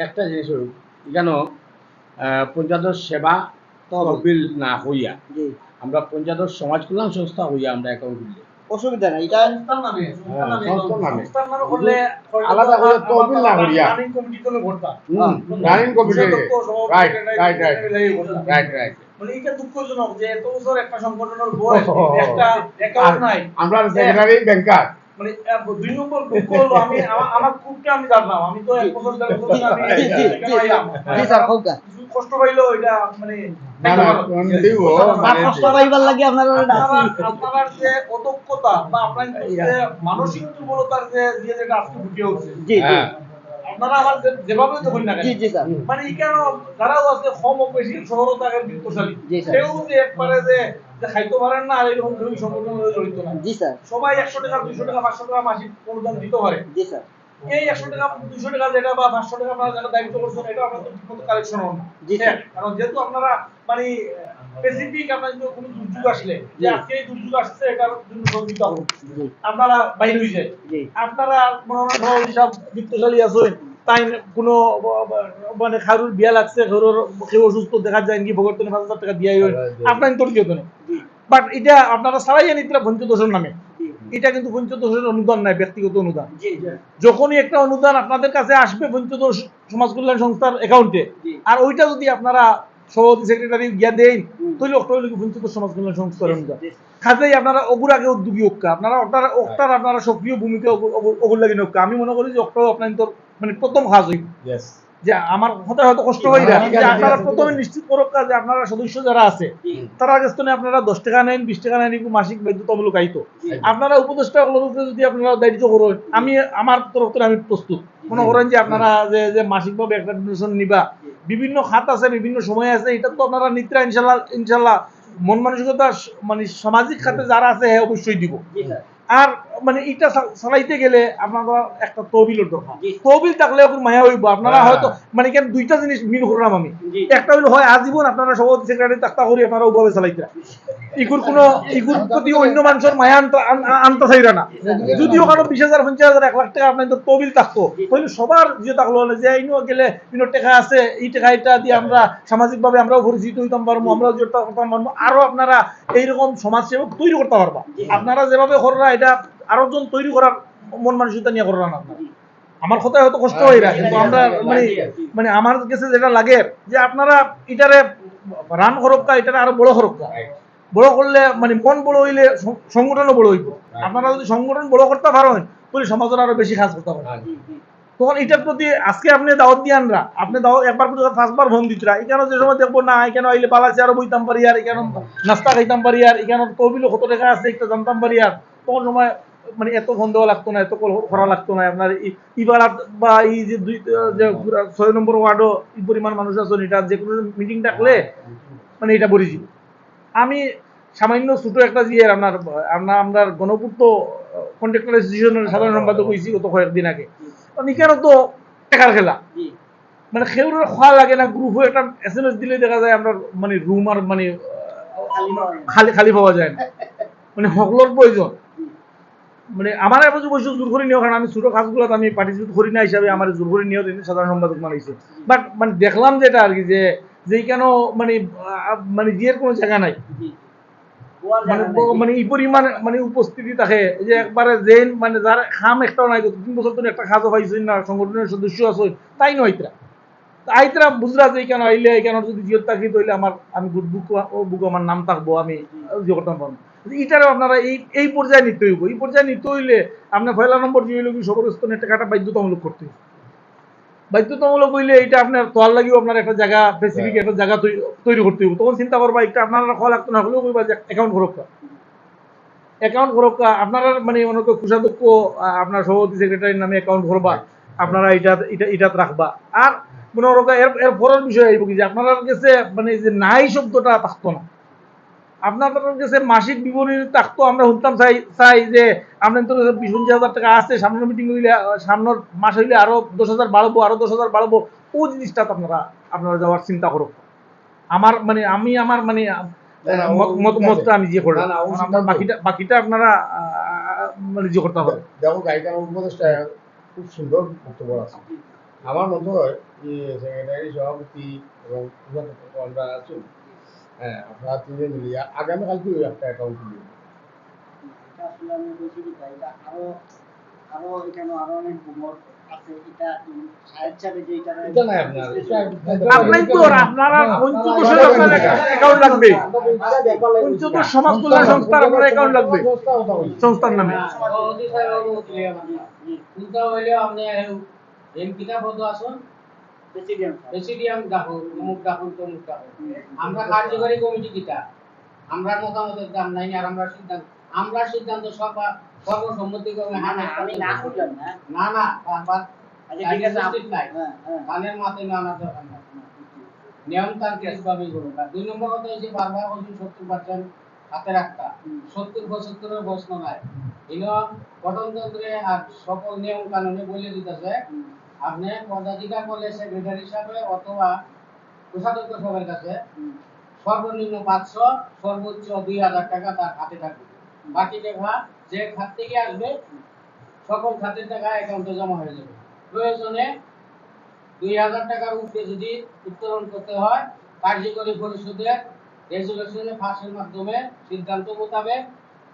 একটা জিনিস হল কেন পঞ্চায়েত সেবা তহবিল না হইয়া জি আমরা পঞ্চায়েত সমাজ কল্যাণ সংস্থা হইয়া আমরা অ্যাকাউন্ট খুললে অসুবিধা নাই এটা সংস্থার নামে সংস্থার নামে। সংস্থার নামে করলে আলাদা করে তহবিল না করিয়া। রানিং কমিটি করে ভোটটা running committee right right right right right মানে এটা দুঃখজনক যে এত বছর একটা সংগঠনের বয়স একটা অ্যাকাউন্ট নাই আমরা সেক্রেটারি ব্যাংকার মানে 2 নম্বর দুঃখ হলো আমি আমার কুপটা আমি জানলাম আমি তো 1 বছর ধরে আমি জি স্যার হোকা কিছু কষ্ট পাইলো এটা মানে না না দিব আর কষ্ট পাইবার লাগি আপনারা আপনার যে অদক্ষতা বা আপনার যে মানসিক দুর্বলতার যে যেটা আজকে ফুটে উঠছে জি জি আপনারা আমার যেভাবে দেখুন না জি জি স্যার মানে এখানে যারাও আছে কম ও বেশি সহরতাকে বিত্তশালী জি স্যার। কেউ যে একবারে যে খাইতে পারেন না আর এরকম কেউ সংগঠনের জড়িত না জি স্যার সবাই 100 টাকা 200 টাকা 500 টাকা মাসিক অনুদান দিতে পারে জি স্যার এই 100 টাকা 200 টাকা যেটা বা 500 টাকা আপনারা যেটা দায়িত্ব করছেন এটা আপনাদের ঠিকমতো কালেকশন হন না জি স্যার। কারণ যেহেতু আপনারা মানে স্পেসিফিক আপনাদের কোনো দুর্যোগ আসলে যে আজকে এই দুর্যোগ আসছে এটার জন্য সহযোগিতা হবে জি আপনারা বাইরে হয়ে যায় জি আপনারা মনে হয় হিসাব বিত্তশালী আছেন তাই কোনো মানে খারুর বিয়া লাগছে খারুর কেউ অসুস্থ দেখা যায় কি ভগতনে 5,000 টাকা দিয়াই হয় আপনার তোর কি হতো না বাট এটা আপনারা সবাই জানেন এটা পঞ্চদশের নামে এটা কিন্তু পঞ্চদশের অনুদান নাই ব্যক্তিগত অনুদান জি জি যখনই একটা অনুদান আপনাদের কাছে আসবে পঞ্চদশ সমাজ কল্যাণ সংস্থার অ্যাকাউন্টে আর ওইটা যদি আপনারা সভাপতি সেক্রেটারি গিয়া দেন তাহলে ওটা হলো পঞ্চদশ সমাজ কল্যাণ সংস্থার অনুদান কাজেই আপনারা অগুরাগে উদ্যোগী হোক্কা আপনারা ওটার আপনারা সক্রিয় ভূমিকা অগুর লাগে হোক্কা আমি মনে করি যে ওটাও আপনার তো মানে প্রথম কাজ হইব ইয়েস যে আমার হতে হয়তো কষ্ট হয় না যে আপনারা প্রথমে নিশ্চিত করুক যে আপনারা সদস্য যারা আছে তারা কাছে আপনারা 10 টাকা নেন 20 টাকা নেন মাসিক বাধ্যতামূলক আইতো আপনারা উপদেষ্টা যদি আপনারা দায়িত্ব করুন আমি আমার তরফ থেকে আমি প্রস্তুত মনে করেন যে আপনারা যে মাসিকভাবে একটা ডোনেশন নিবা বিভিন্ন খাত আছে বিভিন্ন সময় আছে এটা তো আপনারা নিত্রা ইনশাল্লাহ মন মানসিকতা মানে সামাজিক খাতে যারা আছে হ্যাঁ অবশ্যই দিব আর মানে এটা চালাইতে গেলে আপনাদের একটা তহবিলের দরকার। তহবিল থাকলে এখন মায়া হইব। আপনারা হয়তো মানে কেন দুইটা জিনিস মিল করলাম আমি। একটা হইলো হয় আজীবন আপনারা সভাপতি সেক্রেটারি তাক্তা করি আপনারা ওভাবে চালাইতে, ইগুর প্রতি অন্য মানুষের মায়া আনতে চাইরা না। যদিও কারো 20,000 50,000 1 লাখ টাকা আপনাদের তহবিল থাকতো, তাহলে সবার যে থাকলো যে ইনো গেলে ইনো টাকা আছে, এই টাকা এটা দিয়ে আমরা সামাজিকভাবে আমরাও পরিচিত হইতাম পারবো, আমরাও জড়িত করতাম পারবো, আরো আপনারা এইরকম সমাজসেবক তৈরি করতে পারবা। আপনারা যেভাবে কররা এটা আরো জন তৈরি করার মন মানসিকতা নিয়ে কররা না। আমার কথা হয়তো কষ্ট হয় না, কিন্তু আমরা মানে আমার কাছে যেটা লাগে যে আপনারা এটারে রান করক্কা, এটারে আরো বড় করক্কা। বড় করলে মানে মন বড় হইলে সংগঠনও বড় হইব। আপনারা যদি সংগঠন বড় করতে পারেন তাহলে সমাজের আরো বেশি কাজ করতে পারেন। তখন এটার প্রতি আজকে আপনি দাওয়াত দিয়ে আনরা, আপনি দাওয়াত একবার 5বার ফোন দিতরা, এখানে যে সময় দেখবো না এখানে আইলে বালাচে আরো বইতাম পারি, আর এখানে নাস্তা খাইতাম পারি, আর এখানে তহবিলও কত টাকা আছে একটা জানতাম পারি, আর তখন সময় মানে এত ফোন দেওয়া লাগতো না, এত কল করা লাগতো না। আপনার ইবারাত বা এই যে 6 নম্বর ওয়ার্ডও এই পরিমাণ মানুষ আছেন, এটা যে কোনো মিটিং ডাকলে মানে এটা পরিচিত। আমি সামান্য ছোট একটা জিয়ার আপনার গণপূর্ত কন্ট্রাক্টর অ্যাসোসিয়েশনের সাধারণ সম্পাদক হয়েছি গত কয়েকদিন আগে। এখানে তো টাকার খেলা, মানে খেউরের খাওয়া লাগে না, গ্রুপে একটা SMS দিলে দেখা যায় আমরা মানে রুম আর মানে খালি পাওয়া যায় না, মানে সকলের প্রয়োজন। মানে আমার এবছর বসে জোর করে নিও, কারণ আমি ছোট কাজগুলো আমি পার্টিসিপেট করি না হিসাবে আমার জোর করে নিয়েও সাধারণ সম্পাদক মানাইছে। বাট মানে দেখলাম যেটা আর কি যে কেন মানে মানে জিয়ের কোনো জায়গা নাই, মানে এই পরিমাণ মানে উপস্থিতি থাকে যে একবারে যে মানে যার খাম একটাও নাই, 3 বছর ধরে একটা কাজও পাইছেন না, সংগঠনের সদস্য আছে তাই নয়। আইতরা বুঝলা যে কেন আইলে কেন যদি জিও থাকি তাহলে আমি বুক আমার নাম থাকবো, আমি জিও করতে পারবো। এটারও আপনারা এই পর্যায়ে নিতে হইব। এই পর্যায়ে নিতে হইলে আপনার 1 নম্বর যে হইল কি সবর স্তনের টাকাটা বাধ্যতামূলক করতে হবে। বাধ্যতামূলক হইলে এটা আপনার তোয়ার লাগিও আপনার একটা জায়গা স্পেসিফিক একটা জায়গা তৈরি করতে হবে। তখন চিন্তা করবা একটা আপনারা খাওয়া লাগতো না হলেও কইবা যে অ্যাকাউন্ট খরক্কা আপনারা মানে মনে করি কোষাধ্যক্ষ আপনার সভাপতি সেক্রেটারির নামে অ্যাকাউন্ট করবা, আপনারা এটা রাখবা। আর মনে করো এর পরের বিষয় আইব কি যে আপনার কাছে মানে যে নাই শব্দটা থাকতো না, আপনাদের কাছে মাসিক বিবরণী থাকতো। আমরা শুনতাম চাই যে আপনার তো 20,000 টাকা আছে, সামনের মিটিং হইলে সামনের মাস হইলে আরো 10,000 বাড়বো, আরো 10,000 বাড়বো। ও জিনিসটা আপনারা যাওয়ার চিন্তা করো। আমার মানে আমার মানে মতটা আমি যে করলাম, বাকিটা আপনারা মানে যে করতে হবে। যেমন গায়িকার উপদেষ্টা খুব সুন্দর বক্তব্য আছে। আমার মনে হয় যে সেক্রেটারি সভাপতি এবং আমরা আছেন, হ্যাঁ আপনারা 3 জন মিলিয়ে আগামীকালকে একটা অ্যাকাউন্ট খুলবেন। আসলে আমি বলছি কি তাই, এটা আরো এখানে আরো অনেক গুমর আছে। এটা সাহেব সাহেব যে এটা নাই আপনার আপনারা পঞ্চদশের আপনার অ্যাকাউন্ট লাগবে, পঞ্চদশ সমাজ কল্যাণ সংস্থার আপনার অ্যাকাউন্ট লাগবে সংস্থার নামে। আমরা কার্যকরী কমিটি কিটা আমরা মতামতের দাম নাই, আর আমরা সিদ্ধান্ত সর্বসম্মতিক্রমে আমি না করলাম না না গানের মাতে আনার দরকার নাই, নিয়মতান্ত্রিক ভাবেই করুন। 2 নম্বর কথা হচ্ছে বারবার বলছি 70% হাতে রাখতা, 70-75 প্রশ্ন নাই। গঠনতন্ত্রে আর সকল নিয়ম কানুনে বলে দিতেছে আপনি পদাধিকার বলে সেক্রেটারি হিসাবে অথবা কোষাধ্যক্ষ সবার কাছে সর্বনিম্ন 500 সর্বোচ্চ 2,000 টাকা তার হাতে থাকবে। বাকি টাকা যে খাত থেকে আসবে সকল খাতের টাকা অ্যাকাউন্টে জমা হয়ে যাবে। প্রয়োজনে 2,000 টাকার উপরে যদি উত্তোলন করতে হয় কার্যকরী পরিষদের রেজুলেশনে পাশের মাধ্যমে সিদ্ধান্ত মোতাবেক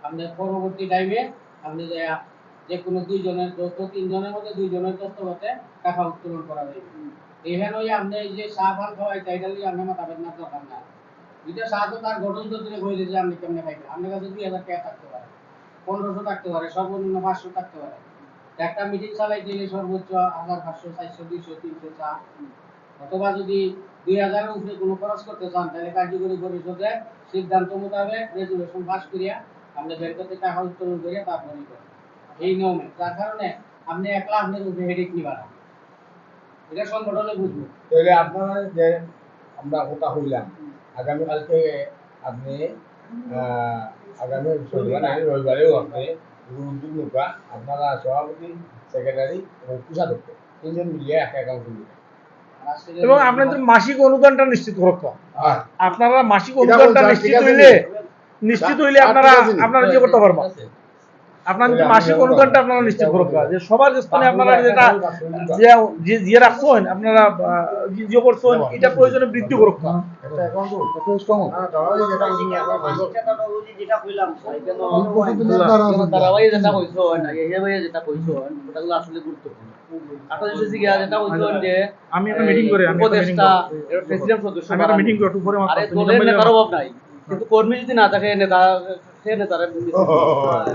আপনি পরবর্তী টাইমে আপনি যে কোনো 2 জনের 3 জনের মধ্যে 2 জনের দস্তখতে টাকা উত্তোলন করা যাবে। এখানে আপনি এই যে সাহাবান খাওয়াই টাইটালি আপনি মাথাবেন না দরকার না। এটা সাহায্য তার গঠনতন্ত্রে বলে যে আপনি কেমনে খাইবেন। আপনার কাছে 2,000 টাকা থাকতে পারে, 1,500 থাকতে পারে, সর্বনিম্ন 500 থাকতে পারে। একটা মিটিং চালাই দিলে সর্বোচ্চ 1,500 400 200 300 চা, অথবা যদি 2,000 এর উপরে কোনো খরচ করতে চান তাহলে কার্যকরী পরিষদের সিদ্ধান্ত মোতাবেক রেজুলেশন পাস করিয়া আপনি ব্যাংক থেকে টাকা উত্তোলন করিয়া তারপরে করেন এই নিয়মে। যার কারণে আপনি একলা আপনার উপরে হেডেক নিবা না, এটা সংগঠনে বুঝবো। তাহলে আপনারা যে আমরা কথা হইলাম আগামীকালকে আপনি আগামী রবিবারেও আপনি উদ্যোগ নৌকা আপনারা সভাপতি, সেক্রেটারি এবং কোষাধ্যক্ষ তিনজন মিলিয়ে একটা অ্যাকাউন্ট খুলবেন। এবং আপনাদের মাসিক অনুদানটা নিশ্চিত করতে হবে। হ্যাঁ, আপনারা মাসিক এটা অনুদানটা বলছি, নিশ্চিত ঠিক আছে হইলে ঠিক আপনারা আছে নি? আপনারা ইয়ে করতে পারবেন। আপনাদের এটা মাসিক আমি অনুদানটা আপনারা নিশ্চিত করতে হবে যে সবার স্থানে আপনারা যেটা যে রাখছেন আপনারা যে করছেন এটা প্রয়োজনে বৃদ্ধি করতে হবে। একটা অ্যাকাউন্ট কত স্ট্রং হ্যাঁ ধরা যায় যেটা আমি এখন বলবো যেটা কইলাম ধারাবাহিক যেটা কইছো যেটা কইছো ওটাগুলো আসলে গুরুত্বপূর্ণ। আপনাদের যদি যেটা কইছো যে আমি একটা মিটিং করে উপদেষ্টা প্রেসিডেন্ট সদস্য আমি একটা মিটিং করে একটু পরে আরে দলের নেতার অভাব নাই, কিন্তু কর্মী যদি না থাকে নেতা সে নেতারে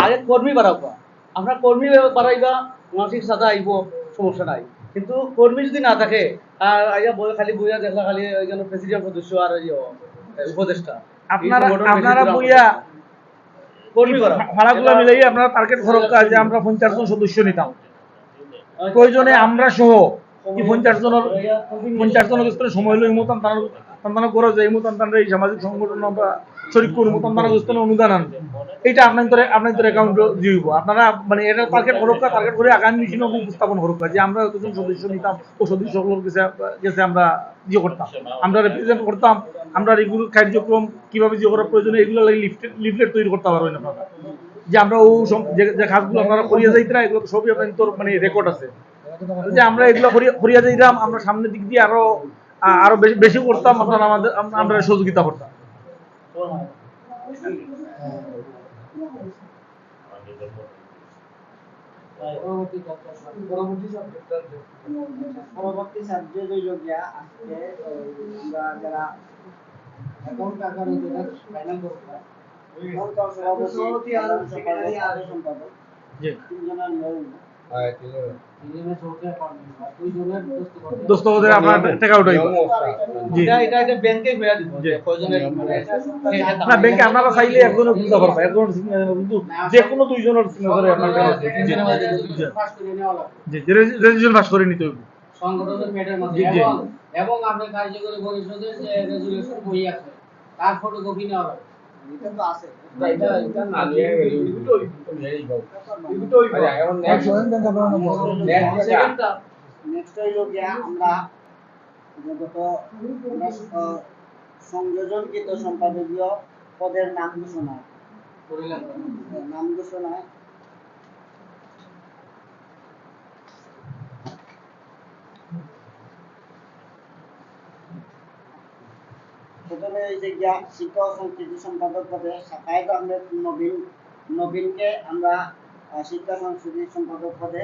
আগে কর্মী বাড়াবা। আমরা কর্মী বাড়াইবা মানসিক সাজা আইব সমস্যা নাই, কিন্তু কর্মী যদি না থাকে আর আইয়া খালি বইয়া দেখলা খালি ওইখানে প্রেসিডেন্ট সদস্য আর উপদেষ্টা আপনারা বইয়া কর্মী বাড়াও। ভাড়াগুলো মিলাই আপনারা টার্গেট খরচ যে আমরা 50 জন সদস্য নিতাম, প্রয়োজনে আমরা সহ কি 50 জনের স্তরে সময় হলো এই মতন তারা করে যে এই মতন তারা এই সামাজিক সংগঠন আমরা শরীর করব মতন তারা স্তরে অনুদান আনবে। এটা আপনাদের অ্যাকাউন্টে দিব। আপনারা মানে এটা টার্গেট করে আগামী মিশন উপস্থাপন করুক যে আমরা কতজন সদস্য নিতাম ও সদস্যগুলোর কাছে আমরা ইয়ে করতাম, আমরা রিপ্রেজেন্ট করতাম, আমরা এগুলো কার্যক্রম কিভাবে যে করার প্রয়োজনে এগুলো লিফলেট তৈরি করতে পারবেন আপনারা, যে আমরা ও যে কাজগুলো আপনারা করিয়া যাইতে না এগুলো সবই আপনার মানে রেকর্ড আছে যে আমরা এগুলো করিয়া যাইতাম, আমরা সামনের দিক দিয়ে আরো বেশি করতাম, আপনারা আমরা সহযোগিতা করতাম। পরবর্তী সাবজেক্ট হইল গিয়া আজকে আমরা যারা অ্যাকাউন্ট আকারে যেটা ফাইনাল করতে সভাপতি আর সেক্রেটারি আর সম্পাদক জি তিনজনের নিয়োগ হ্যাঁ ঠিক আছে তিনজনের সহযোগিতা করবেন দুইজনের দোস্তদের আপনার টাকা উঠাইব। জি এটা ব্যাংকে ফেরা দিব যে কয়জনের না ব্যাংকে আপনারা চাইলে একজনের খুলতে পারবেন, একজনের সিগনেচার কিন্তু যে কোনো দুইজনের সিগনেচারে আপনার পাস করে নেওয়া লাগবে জি রেজিস্ট্রেশন পাস করে নিতে হবে। সংগঠনের মেটার মধ্যে জি, জি। এবং আপনার কার্যকরী পরিষদের যে রেজুলেশন বই আছে তার ফটোকপি নেওয়া লাগবে। এটা তো আছে এটা না নিয়ে দুটোই এখন নেক্সট নেক্সট হইল গিয়া আমরা গত সংযোজনকৃত সম্পাদকীয় পদের নাম ঘোষণা প্রথমে এই যে শিক্ষা ও সংস্কৃতি সম্পাদক পদে সাকায়েত আহমেদ নবীনকে আমরা শিক্ষা সংস্কৃতি সম্পাদক পদে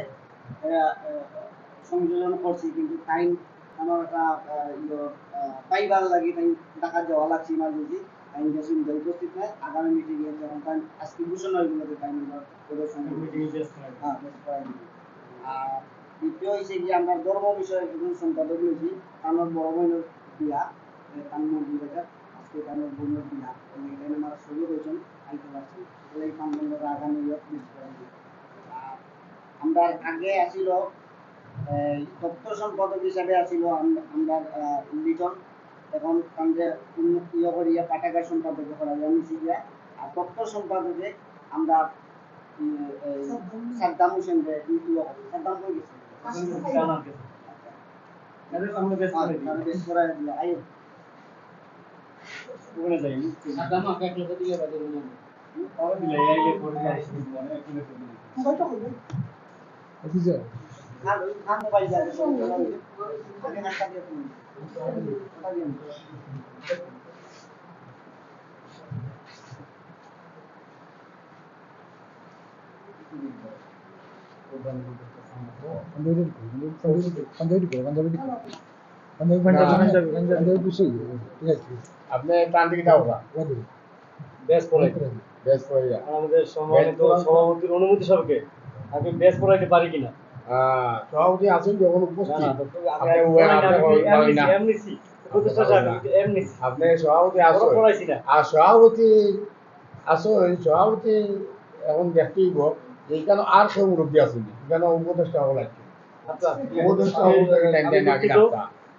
সংযোজন করছি, কিন্তু টাইম আমার একটা পাইবার লাগি টাইম টাকা যাওয়া লাগছে ইমার্জেন্সি টাইম গেছে উপস্থিত নয়। আগামী মিটিংয়ে যখন টাইম আজকে ঘোষণা হইগুলোতে টাইম আর দ্বিতীয় হয়েছে কি আমরা ধর্ম বিষয়ে একজন সম্পাদক লইছি আমার বড় বোনের বিয়া কানুন বিভাগের আজকে কানুন বোনের বিয়া এখানে আমার সুযোগ হয়েছেন আইতে পারছি এই কানুনের আগামী আমরা আগে আসিল তথ্য সম্পাদক হিসাবে আসিল আমরা লিটন, এখন আমরা ইয়ে করিয়া পাঠাগার সম্পাদক করা যায় নিচে গিয়া, আর তথ্য সম্পাদকে আমরা সাদ্দাম হোসেন সাদ্দাম হয়ে গেছে বেশ করা দিল আয়ো ওখানে যাই সাদ্দাম আমাকে এক লোক দিয়ে বাজে পাওয়া দিলে এই করে অফিসার আর খান মোবাইল যায় সব আগে নাস্তা দিয়ে তুমি ওটা দিয়ে আপনি টান দিকে যাও না বেশ পড়াই বেশ করে যা আমাদের সম্মানিত সভাপতির অনুমতি সবকে আমি বেশ পড়াইতে পারি কিনা সভাপতি আছেন যখন না উপস্থিত না এমনি উপদেষ্টা সাহেব এমনি আপনি সভাপতি আসো পড়াইছি না আর সভাপতি আসো সভাপতি এখন দেখতেইব এইখানে আর সব মুরব্বী আসেনি এখানে উপদেষ্টা হল আছে আচ্ছা উপদেষ্টা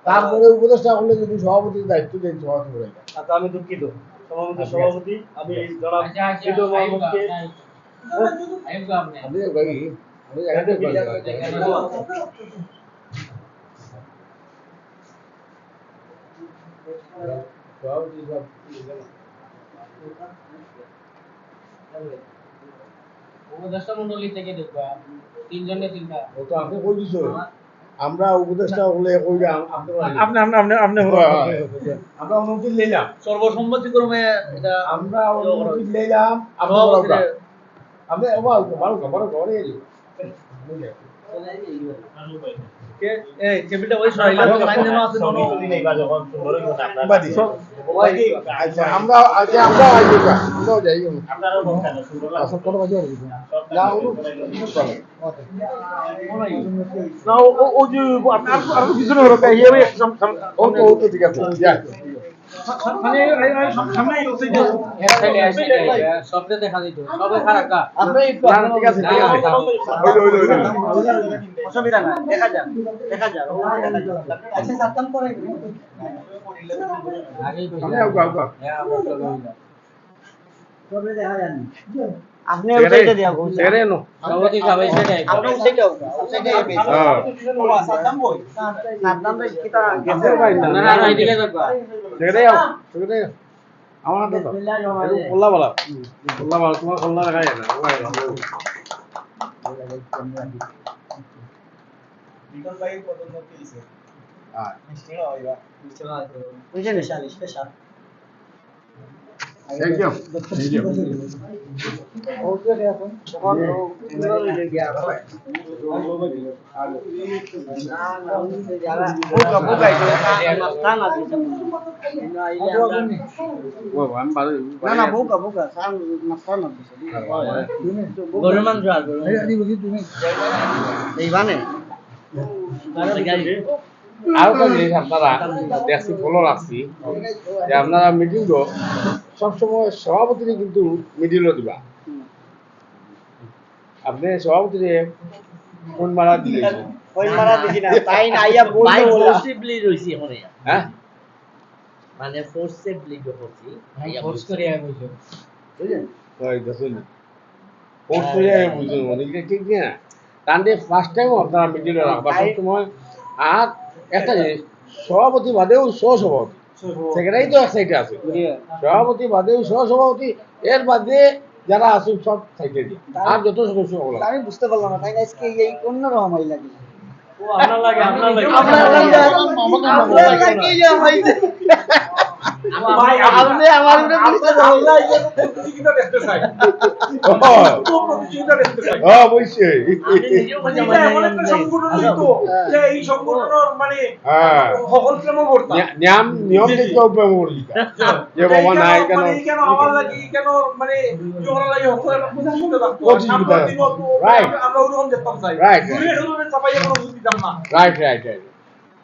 তারপরে উপদেষ্টা হলে যদি সভাপতির দায়িত্ব দেন সভাপতি হয়ে যায়। আচ্ছা আমি দুঃখিত সভাপতি আমি জনাব সিদ্ধু মোহাম্মদকে উপদেষ্টা মন্ডলী থেকে দেখবা তিনজনে তিনটা ও তো আপনি কই দিছো আমরা উপদেষ্টা হলে কইলাম আপনি আমরা অনুমতি নিলাম সর্বসম্মতিক্রমে এটা আমরা অনুমতি নিলাম আপনি ভালো করে কেবিটা ওই সরাইলে লাইন দেওয়া আছে আচ্ছা আমরা আমরাও যাই আচ্ছা কোন বাজে না না ও যে আপনার আর পিছনে হলো তাই এই ও তো ঠিক আছে যা মানে সামনে সবটা দেখা দিত সবে খারাপ আপনি ঠিক আছে অসুবিধা না দেখা যাক আচ্ছা সাতম পরে আগেই তবে দেখা যায়নি আপনি উঠাইতে দিয়া গো সভাপতি সবাই সেটাই আপনি উঠাইতে সাতম বই সাতম রে কিটা গেছে না না এইদিকে দেখবা আমার তো বলা তোমার খোলা রাখা যায় না বুঝছেন স্পেশাল থ্যাংক ইউ না বোকা সান মাস্টার না গরুর মাংস আর এইবানে আর একটা জিনিস আপনারা দেখছি ফলো রাখছি যে আপনারা মিটিং তো সবসময় সভাপতিরে কিন্তু মিডিলও দিবা আপনি সভাপতিরে ফোন মারা দিয়েছেন ওই মারা দেখি না তাই না আইয়া ভাই বলতে বলা ফোর্সিবলি রইছি এখানে হ্যাঁ মানে ফোর্সিবলি করছি ফোর্স করে কইছো বুঝলেন ওই দেখুন পোস্ট করে বুঝুন মানে এটা ঠিক না তাহলে ফার্স্ট টাইম আপনারা মিডিলে রাখবা সবসময় আর একটা জিনিস সভাপতি বাদেও সহসভাপতি সেখানেই তো এক সাইডে আছে সভাপতি বাদেও সহসভাপতি এর বাদে যারা আসুন সব সাইডে দিয়ে আর যত সদস্য হলো আমি বুঝতে পারলাম না তাই না আজকে এই অন্যরকম হই লাগে ও আপনার লাগে ভাই আপনি আমার উপরে বুঝতে আমরা এই প্রতিযোগিতা দেখতে চাই প্রতিযোগিতা দেখতে চাই অবশ্যই এটা এমন একটা সংগঠন হইতো যে এই সংগঠনের মানে হ্যাঁ সকল প্রেম করতাম নিয়ম থেকে উপরে মরিকা যে বাবা নাই কেন কেন আমার লাগি কেন মানে জোহরা লাগি হকর প্রতিযোগিতা থাকতো প্রতিযোগিতা। আমরা দিনও তো Right. আমরা ওরকম দেখতাম চাই Right. দূরে দূরে চাপাইয়া কোনো বুঝ দিতাম না রাইট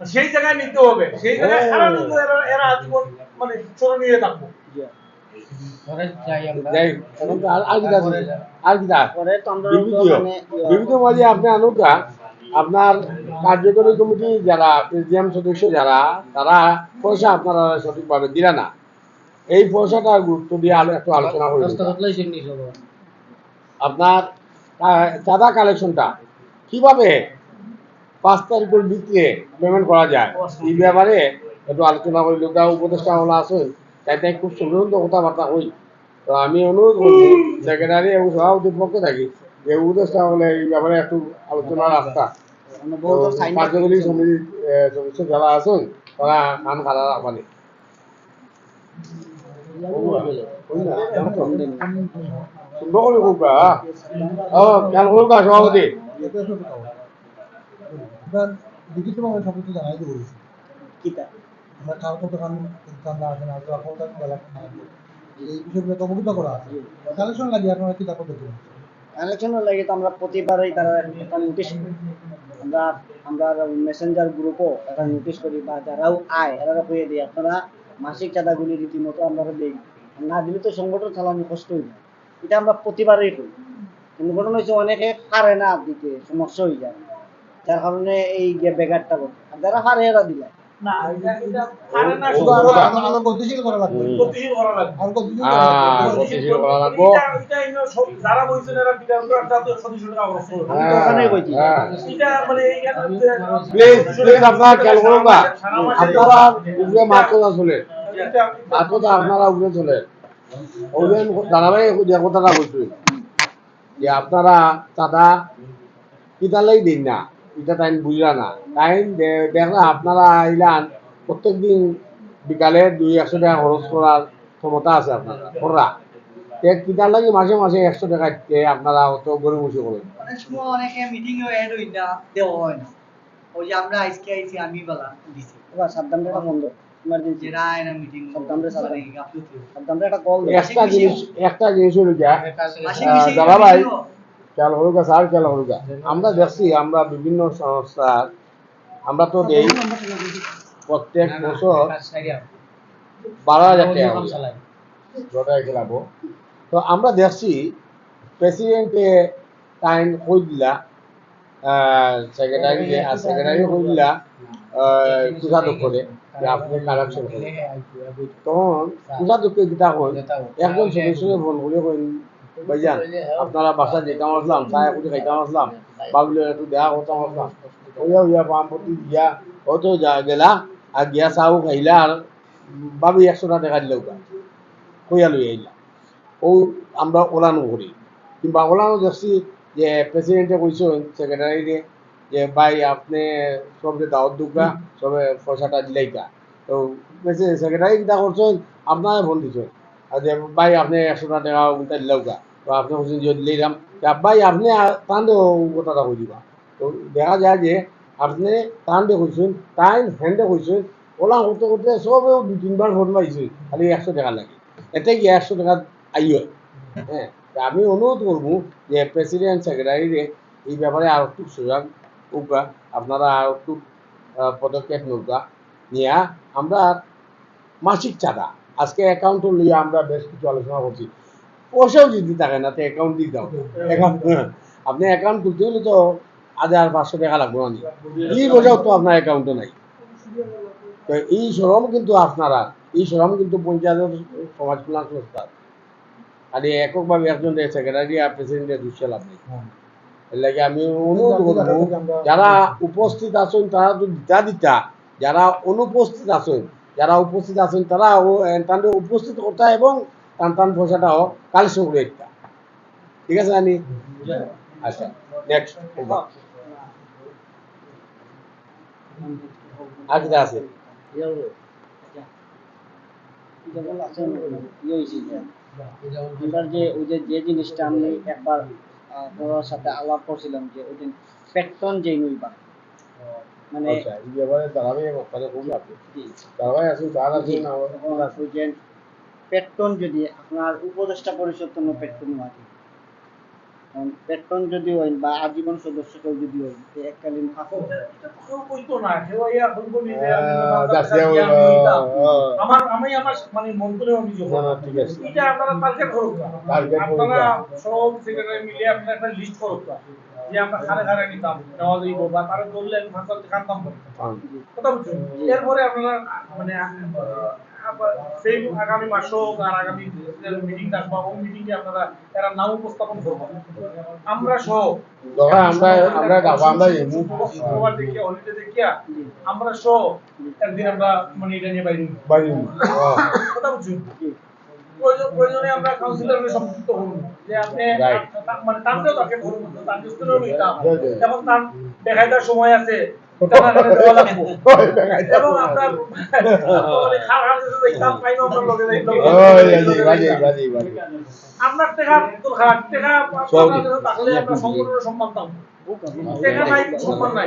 সেই জায়গায় নিতে হবে সেই জায়গায় সারা জীবন এরা আজীবন মানে স্মরণীয় থাকবো পরে যাই আমরা যাই আর কি পরে তো আমরা মানে বিভিন্ন মাঝে আপনি আনুকা আপনার কার্যকরী কমিটি যারা প্রেসিডিয়াম সদস্য যারা তারা পয়সা আপনারা সঠিকভাবে দিলা না এই পয়সাটা গুরুত্ব দিয়ে একটু আলোচনা হয়ে দস্তখত লইছেন নি সব আপনার চাঁদা কালেকশনটা কিভাবে 5 তারিখের ভিতরে পেমেন্ট করা যায় এই ব্যাপারে একটু আলোচনা করি লোকরা উপদেষ্টা হলো আসুন তাইতে খুব সুন্দর কথাবার্তা হই তো আমি অনুরোধ করবো সেক্রেটারি এবং সভাপতির পক্ষে থাকি যে উপদেষ্টা হলে এই ব্যাপারে একটু আলোচনার রাস্তা বহুত সাইন কার্যকরী সমিতির সদস্য যারা আছেন তারা কান খাড়া রাখবানি সুন্দর করে করবা ও খেয়াল করবা সভাপতি লিখিতভাবে সবকিছু জানাই দেবো কিটা আমরা কালকে দোকান চান্দা আছে না তো আপনার এই বিষয়গুলো তো অবগত করা আছে কালেকশন লাগিয়ে আপনারা কি তারপর দেখবেন আলোচনা লাগে তো আমরা প্রতিবারই তারা একটা নোটিশ করি আমরা মেসেঞ্জার গ্রুপও একটা নোটিশ করি বা যারাও আয় এরা কইয়ে দিই আপনারা মাসিক চাঁদাগুলি রীতিমতো আমরা দিই না দিলে তো সংগঠন চালানো কষ্ট হয়ে যায় এটা আমরা প্রতিবারই করি কিন্তু ঘটনা হচ্ছে অনেকে পারে না দিতে সমস্যা হয়ে যায় যার কারণে এই যে বেগারটা করতে আর যারা পারে এরা দিলে না এটা পারে না শুধু আরো গতিশীল করা লাগবে। গতিশীল করা লাগবে। আর গতিশীল গতিশীল করা লাগবো। এটা ইনো যারা বলছেন এরা বিধান জাতীয় সদস্য অবস্থা এটা মানে প্লিজ আপনারা খেয়াল করুন না, আপনারা উপরে মাত্র না চলে, মাত্র তো আপনারা উপরে চলে ওই ধারাবাহিক যে কথাটা বলছি যে আপনারা চাঁদা কিতালাই দিন না, এটা টাইম বুঝলা না, টাইম দেখলা আপনারা আইলান প্রত্যেকদিন বিকালে 200-100 টাকা খরচ করার ক্ষমতা আছে আপনারা করা কিতার লাগে মাসে মাসে 100 টাকা দিয়ে আপনারা অত গরিব বসে করেন। অনেক সময় অনেকে মিটিং এড হই না, দেওয়া হয় না। ওই যে আমরা আজকে আইছি আমি বেলা দিছি এবার সাবধানটা বন্ধ ইমার্জেন্সি যেটা আয়না মিটিং সাবধানটা একটা কল দে একটা জিনিস হলো যা দাদা ভাই খেয়াল হলুকা স্যার খেয়াল হলুকা আমরা দেখছি আমরা বিভিন্ন সংস্থার আমরা তো দেই প্রত্যেক বছর 12,000 টাকা জটায় খেলাবো। তো আমরা দেখছি প্রেসিডেন্টে টাইম কই দিলা সেক্রেটারি কই দিলা তুষাদক করে যে আপনি কালেকশন করেন, তখন তুষাদককে যেটা হয় একজন সদস্যকে ফোন করে কইন ভাইজান আপনারা বাসা যেতাম আসলাম চায় কুটি খাইতাম আসলাম বাবুলে একটু দেখা করতাম আসলাম ওইয়া ওইয়া পাম্পতি দিয়া হয়তো যা গেলা আর গিয়া চাও খাইলা আর বাবু 100 টাকা দিলে কইয়া লই আইলা ও আমরা ওলানো করি কিংবা ওলানো দেখছি যে প্রেসিডেন্টে কইছেন সেক্রেটারিরে যে ভাই আপনি সবকে দাওয়াত দুকা সবে পয়সাটা দিলাইকা, তো সেক্রেটারি কিটা করছেন আপনারা ফোন দিচ্ছেন আর যে ভাই আপনি 100 টাকা উল্টা দিলাউকা, তো আপনি বলছেন যে দিলাম ভাই আপনি তান্ডে কথাটা কই দিবা। তো দেখা যায় যে আপনি তান্ডে কইছেন টাইম হ্যান্ডে কইছেন ওলা করতে করতে সবেও 2-3 বার ফোন পাইছে খালি 100 টাকা লাগে, এতে গিয়ে 100 টাকা আইয়। হ্যাঁ, আমি অনুরোধ করবো যে প্রেসিডেন্ট সেক্রেটারিরে এই ব্যাপারে আর একটু সুযোগ উকা আপনারা আর একটু পদক্ষেপ নৌকা নিয়ে আমরা মাসিক চাঁদা আজকে অ্যাকাউন্ট লিয়ে আমরা বেশ কিছু আলোচনা করছি, পয়সাও যদি থাকে না তো অ্যাকাউন্ট দিতে হবে। আপনি অ্যাকাউন্ট খুলতে হলে তো 1,500 টাকা লাগবে না, এই বোঝাও তো আপনার অ্যাকাউন্টে নাই। তো এই শ্রম কিন্তু আপনারা এই শ্রম কিন্তু পঞ্চায়েতের সমাজ কল্যাণ সংস্থা আর এককভাবে একজন সেক্রেটারি আর প্রেসিডেন্টের দুঃখ লাভ নেই। এর লাগে আমি অনুরোধ করবো যারা উপস্থিত আছেন তারা তো দিতা যারা অনুপস্থিত আছেন তারা তাদের উপস্থিত কথা এবং টান পয়সাটাও কালেকশন করে দিতা, ঠিক আছে জানি। আচ্ছা নেক্সট আর কি আছে যে ওই যে জিনিসটা আমি একবার আপনার সাথে আলাপ করছিলাম যে ওই দিন পেট্রন যে নইবা মানে এই ব্যাপারে দাঁড়াবে কথা খুব আছে দাঁড়াবে আছে তার আছে না ওই যে পেট্রন যদি আপনার উপদেষ্টা পরিষদ কোনো পেট্রন হয় পেট্রন যদি হয় বা আজীবন সদস্য কেউ যদি হয় এককালীন আমি আমার মানে মন্ত্রণে অভিযোগ ঠিক আছে এটা আপনারা টার্গেট করুন আপনারা সব সেক্রেটারি মিলে আপনারা একটা লিস্ট করুন যে আমরা খারে খারে নিতাম নেওয়া যাইব বা তারা বললে আমি ফাঁকা কাটতাম কথা বুঝছেন। এরপরে আপনারা মানে সেই আগামী মাসও আর আগামী মিটিং ডাকবো ওই মিটিংয়ে আপনারা এরা নাম উপস্থাপন করবো আমরা সহ আমরা সহ একদিন আমরা মানে এটা নিয়ে বাইরে কথা বুঝছেন। প্রয়োজনে আমরা কাউন্সিলরকে সম্পৃক্ত করুন যে আপনি মানে তারপরেও তাকে ধরুন তার যেমন তার দেখাইটার সময় আছে এবং আপনার আপনার টাকা তো খারাপ টাকা থাকলে আপনার সংগঠনের সম্মান দাও টাকা নাই সম্মান নাই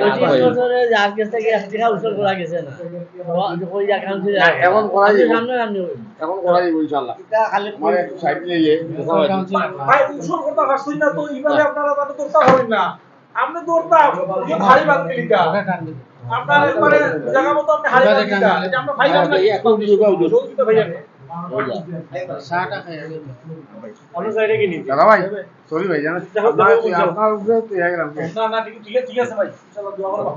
এখন করা যাবে ইনশাআল্লাহ আমার একটু সাইড নিয়ে ভাই উসুল কথা ভাবছেন না তো এইভাবে আপনারা তাতে তোরতা হবেন না আপনি তোরতা ভারী বাদ লিখা আপনার একবারে জায়গা মতো আপনি হারিয়ে দিতা যে আমরা ভাই আমরা এখন যোগিতা ভাই শাটা খাইয়া গেল অন্য সাইডে কি নিতে দাদা ভাই সরি ভাই জানেন আপনার উপরে তো হয়ে গেলাম না ঠিক আছে ভাই ইনশাআল্লাহ দোয়া করব।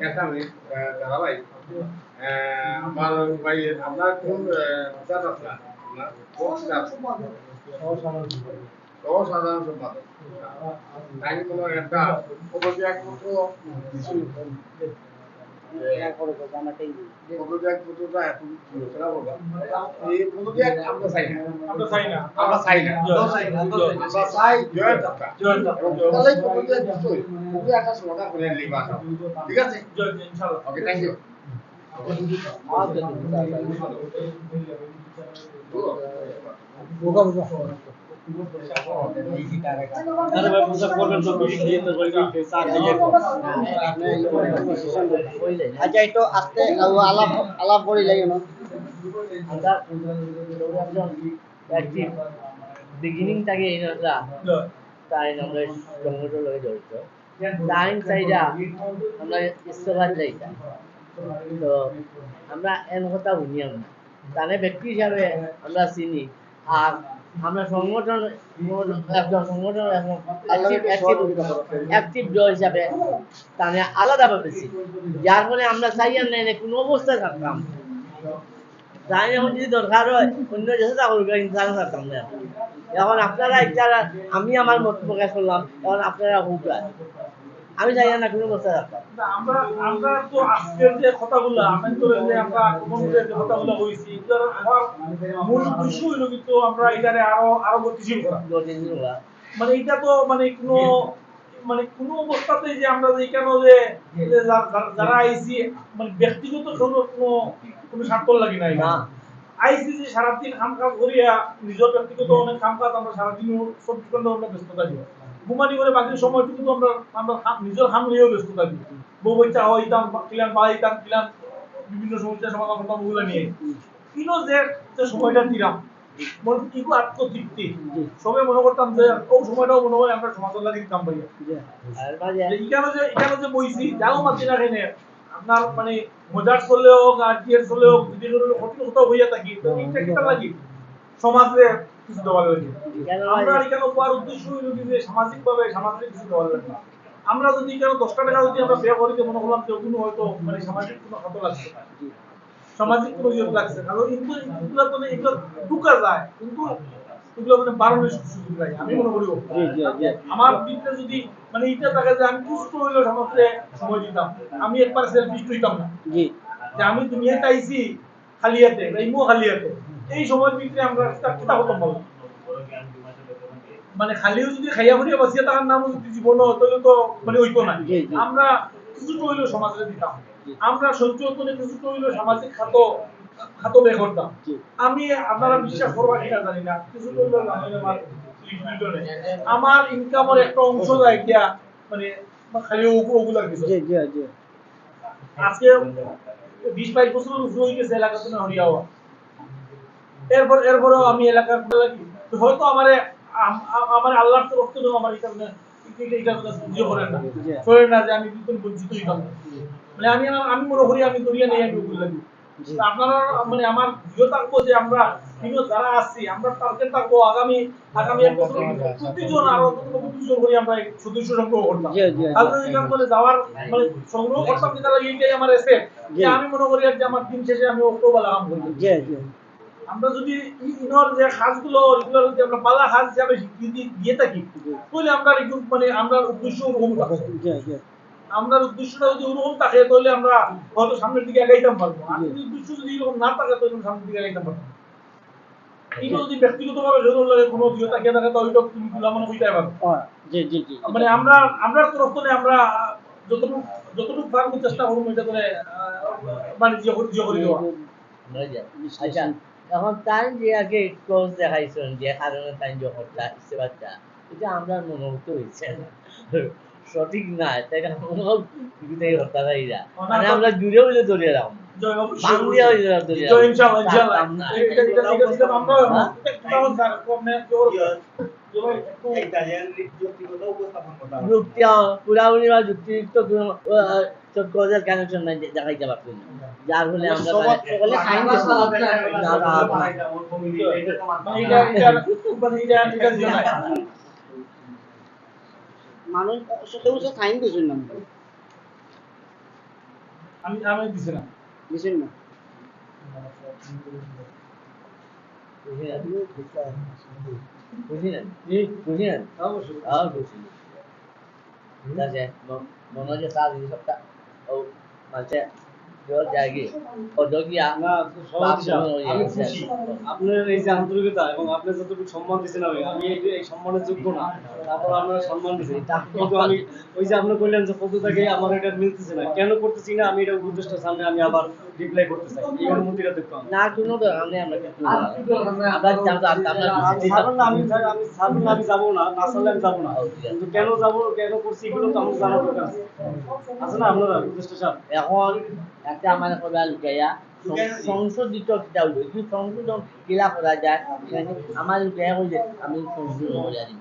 একটা মিনিট দাদা ভাই, আমার ভাই আপনার কোন জাত আছে? আপনার কোন জাত? সহসাধারণ সম্পাদক। তাই কোনো একটা পদত্যাগপত্র পদত্যাগপত্রটা এখন আলোচনা করলাম। এই পদত্যাগ আমরা চাই না। আমরা চাই না। আমরা চাই না। আমরা চাই জয়ের যাত্রা। এবং তাহলে পদত্যাগ বিষয় খুবই একটা সমাধান করে লিখবা। ঠিক আছে? ইনশাআল্লাহ। ওকে, থ্যাংক ইউ। আচ্ছা একটু আস্তে আলাপ আলাপ করি লাগে না বিগিনিং থেকে এই তাই আমরা সংগঠন লগে জড়িত টাইম চাইরা আমরা ইস্তফা চাইতাম তো আমরা এন কথা শুনিয়াম না তাহলে ব্যক্তি হিসাবে আমরা চিনি আর আমরা সংগঠন একজন সংগঠন অ্যাক্টিভ হিসাবে তাহলে আলাদাভাবে চিনি যার ফলে আমরা চাইয়ার নেই কোনো অবস্থায় থাকতাম তাই এখন যদি দরকার হয় অন্য দেশে চাকরি ইনসান থাকতাম না এখন আপনারা একটা আমি আমার মত প্রকাশ করলাম এখন আপনারা হুক আমি চাই না কোনো অবস্থা থাকতাম আমরা আমরা তো আজকের যে কথাগুলো আমি তো যে আমরা কোনগুলো যে কথাগুলো হইছি এটার আমার মূল উদ্দেশ্য হলো কিন্তু আমরা এটারে আরো গতিশীল করা মানে এটা তো মানে কোনো অবস্থাতে যে আমরা যে কেন যে যারা আইসি মানে ব্যক্তিগত কোনো স্বার্থ লাগি নাই না আইসি যে সারাদিন কাম কাজ করিয়া নিজের ব্যক্তিগত অনেক কাম কাজ আমরা সারাদিন 24 ঘন্টা আমরা ব্যস্ত থাকি ঘুমানি করে বাকি সময়টুকু তো আমরা নিজের কাম নিয়েও ব্যস্ত থাকি বউ বাচ্চা হইতাম ক্লিয়ান পাইতাম ক্লিয়ান বিভিন্ন সমস্যার সমাধান করতাম ওগুলো নিয়ে কিন্তু যে সময়টা দিলাম মনে কিন্তু আত্মতৃপ্তি সবাই মনে করতাম যে ওই সময়টাও মনে হয় আমরা সমাজের লাগি কাম পাই এখানে যে বইছি যাও মাতি না কেনে আপনার মানে মজার চলে হোক আর টিয়ার চলে হোক যদি কঠিন কোথাও হইয়া থাকি তো এইটা কিটা লাগি সমাজে কিছু দেওয়ার লাগে আমরা এখানে উপহার উদ্দেশ্য হইল যে সামাজিক ভাবে সামাজিক কিছু দেওয়ার লাগে আমরা যদি এখানে 10 টাকা যদি আমরা ব্যয় করি মনে করলাম যে কোনো হয়তো মানে সামাজিক কোনো খাত লাগছে সামাজিক কোনো ইয়ে লাগছে কারণ কিন্তু এগুলো তো এগুলো ঢুকা যায় কিন্তু এগুলো মানে বারণের সুযোগ নাই আমি মনে করি আমার দিকটা যদি মানে এইটা থাকে যে আমি সুস্থ হইলে সমাজে সময় দিতাম আমি একবার সেলফিশ হইতাম না জি যে আমি দুনিয়াতে আইছি খালিয়াতে এইমো খালিয়াতে এই সময়ের ভিতরে আমরা কিতা খতম হলো মানে খালিও যদি খাইয়া ভরিয়া বাঁচিয়া তার নাম যদি জীবন তাহলে তো মানে হইতো না আমরা কিছুটা হইলেও সমাজে দিতাম আমরা সচেতনে কিছুটা হইলেও সামাজিক খাত বের করতাম আমি আপনারা বিশ্বাস করবা কিনা জানি না কিছুটা হইলেও আমার ইনকামের একটা অংশ যায় গিয়া মানে খালি ওগুলার কিছু আজকে 20-22 বছর হয়ে গেছে এলাকাতে না হরিয়া হওয়া এরপরেও আমি এলাকার লাগি হয়তো আমার আল্লাহর তরফ থেকে আমার এটা করেন না যে আমি বিলকুল বঞ্চিত হইতাম মানে আমি মনে করি আমি দরিয়া নেই আমি ওগুলো লাগি আপনারা মানে আমার ভিডিও থাকবো যে আমরা বিভিন্ন যারা আছি আমরা টার্গেট থাকবো আগামী এক বছর প্রতিজন আরো 2জন করে আমরা সদস্য সংগ্রহ করতাম তাহলে এখান করে যাওয়ার মানে সংগ্রহ করতাম যেটা লাগে এইটাই আমার এসে যে আমি মনে করি যে আমার দিন শেষে আমি অক্টোবর লাগাম করি আমরা যদি ইনর যে কাজগুলো রেগুলার যদি আমরা পালা কাজ হিসাবে স্বীকৃতি দিয়ে থাকি তাহলে আমরা মানে আমরা উদ্দেশ্য ওরকম থাকে আমরা উদ্দেশ্যটা যদি ওরকম থাকে তাহলে আমরা হয়তো সামনের দিকে এগাইতাম পারবো আর যদি উদ্দেশ্য যদি এরকম না থাকে তাহলে সামনের দিকে এগাইতাম পারবো কিন্তু যদি ব্যক্তিগতভাবে জরুরি লাগে কোনো দিকে তাকিয়ে থাকে তাহলে তো তুমি গুলামনে হইতে পারো মানে আমরা তরফ থেকে আমরা যতটুকু পারবো চেষ্টা করবো এটা করে বাণিজ্য করে দেওয়া আচ্ছা এখন তাই যে আগে ক্লোজ দেখাইছেন যে কারণে তাই যখন ইস্তেফাটা এটা আমরা মনোভূত হয়েছে সঠিক না তাই থেকে হত্যা করিরা মানে আমরা জুড়ে বুঝে ধরে রাখবো বাংলিয়া হয়ে যাবে ধরে পুরাপুরি বা যুক্তিযুক্ত চক্রের কানেকশন নাই দেখাইতে পারছি না যার ফলে আমরা সকলে সাইন মানুষ সাথে বসে সাইন দিছেন না আমি দিছিলাম দিছেন না বুঝিলেন বুঝিলেন অবশ্যই বুঝি মনে হয় যে তার সবটা ও মানে জল জায়গি ও জগিয়া না আমি খুশি আপনার এই যে আন্তরিকতা এবং আপনি যতটুকু সম্মান দিচ্ছেন আমি এই সম্মানের যোগ্য না তারপর আপনারা সম্মান দিচ্ছেন কিন্তু আমি ওই যে আপনি বললেন যে পদ্ধতিটাকে আমার এটা মিলতেছে না কেন করতেছি না আমি এটা উপদেষ্টার সামনে আমি আবার রিপ্লাই করতে চাই এই অনুমতিটা দেখতে হবে না কোনো দরকার আমরা কিছু আমরা আমি যাবো না আসলে আমি যাবো না কিন্তু কেন যাবো কেন করছি এগুলো তো আমার জানা দরকার আছে না আপনারা উপদেষ্টা সাহেব এখন একটা আমার কথা লুকাইয়া সংশোধিত কিতা হইল কি সংশোধন কিলা করা যায় আমার লুকাইয়া কইলে আমি সংশোধন করে দিই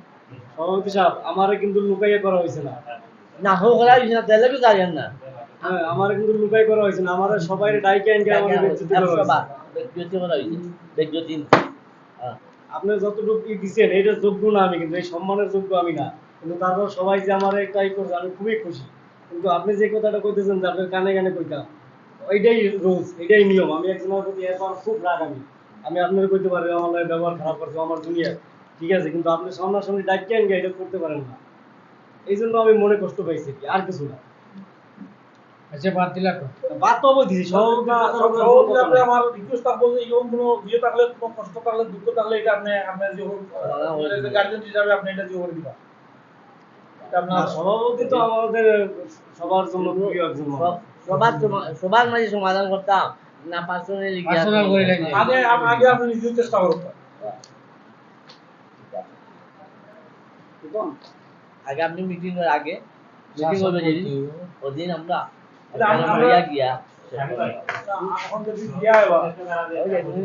সভাপতি সাহেব আমারে কিন্তু লুকাইয়া করা হয়েছে না না হোক করা হয়েছে না তাহলে কি জানেন না হ্যাঁ আমারে কিন্তু লুকাই করা হয়েছে না আমারে সবাই ডাইকে আনকে আমারে বেজ্জতি করা হয়েছে বেজ্জতি করা হয়েছে বেজ্জতি আপনি যতটুকু দিচ্ছেন এটা যোগ্য না আমি কিন্তু এই সম্মানের যোগ্য আমি না কিন্তু তারপর সবাই যে আমার একটাই করছে আমি খুবই খুশি কিন্তু আপনি যে কথাটা কইতেছেন যে আপনার কানে কানে কইতাম এইটাই রুলস এটাই নিয়ম আমি একজনের প্রতি এরপর খুব রাগ আমি আপনার কইতে পারি আমার ব্যবহার খারাপ করছে আমার দুনিয়া ঠিক আছে কিন্তু আপনি সামনাসামনি ডাইকে আনকে এটা করতে পারেন না এই জন্য আমি মনে কষ্ট পাইছি আর কিছু না আচ্ছা বাদ দিলা বাদ তো দিছি সভাপতি আমার রিকোয়েস্ট থাকবো যে এরকম কোনো ইয়ে থাকলে কোনো কষ্ট থাকলে দুঃখ থাকলে এটা আপনি আপনার যে গার্জেন হিসাবে আপনি এটা যে করে দিবা আপনার সভাপতি তো আমাদের সবার জন্য প্রিয় একজন সবার মাঝে সমাধান করতাম না পার্সোনালি আগে আপনি নিজের চেষ্টা করবেন আগে আপনি মিটিং এর আগে মিটিং হবে যেদিন ওদিন আমরা গিয়া এখন যদি দিয়া হবে ওই যে তুমি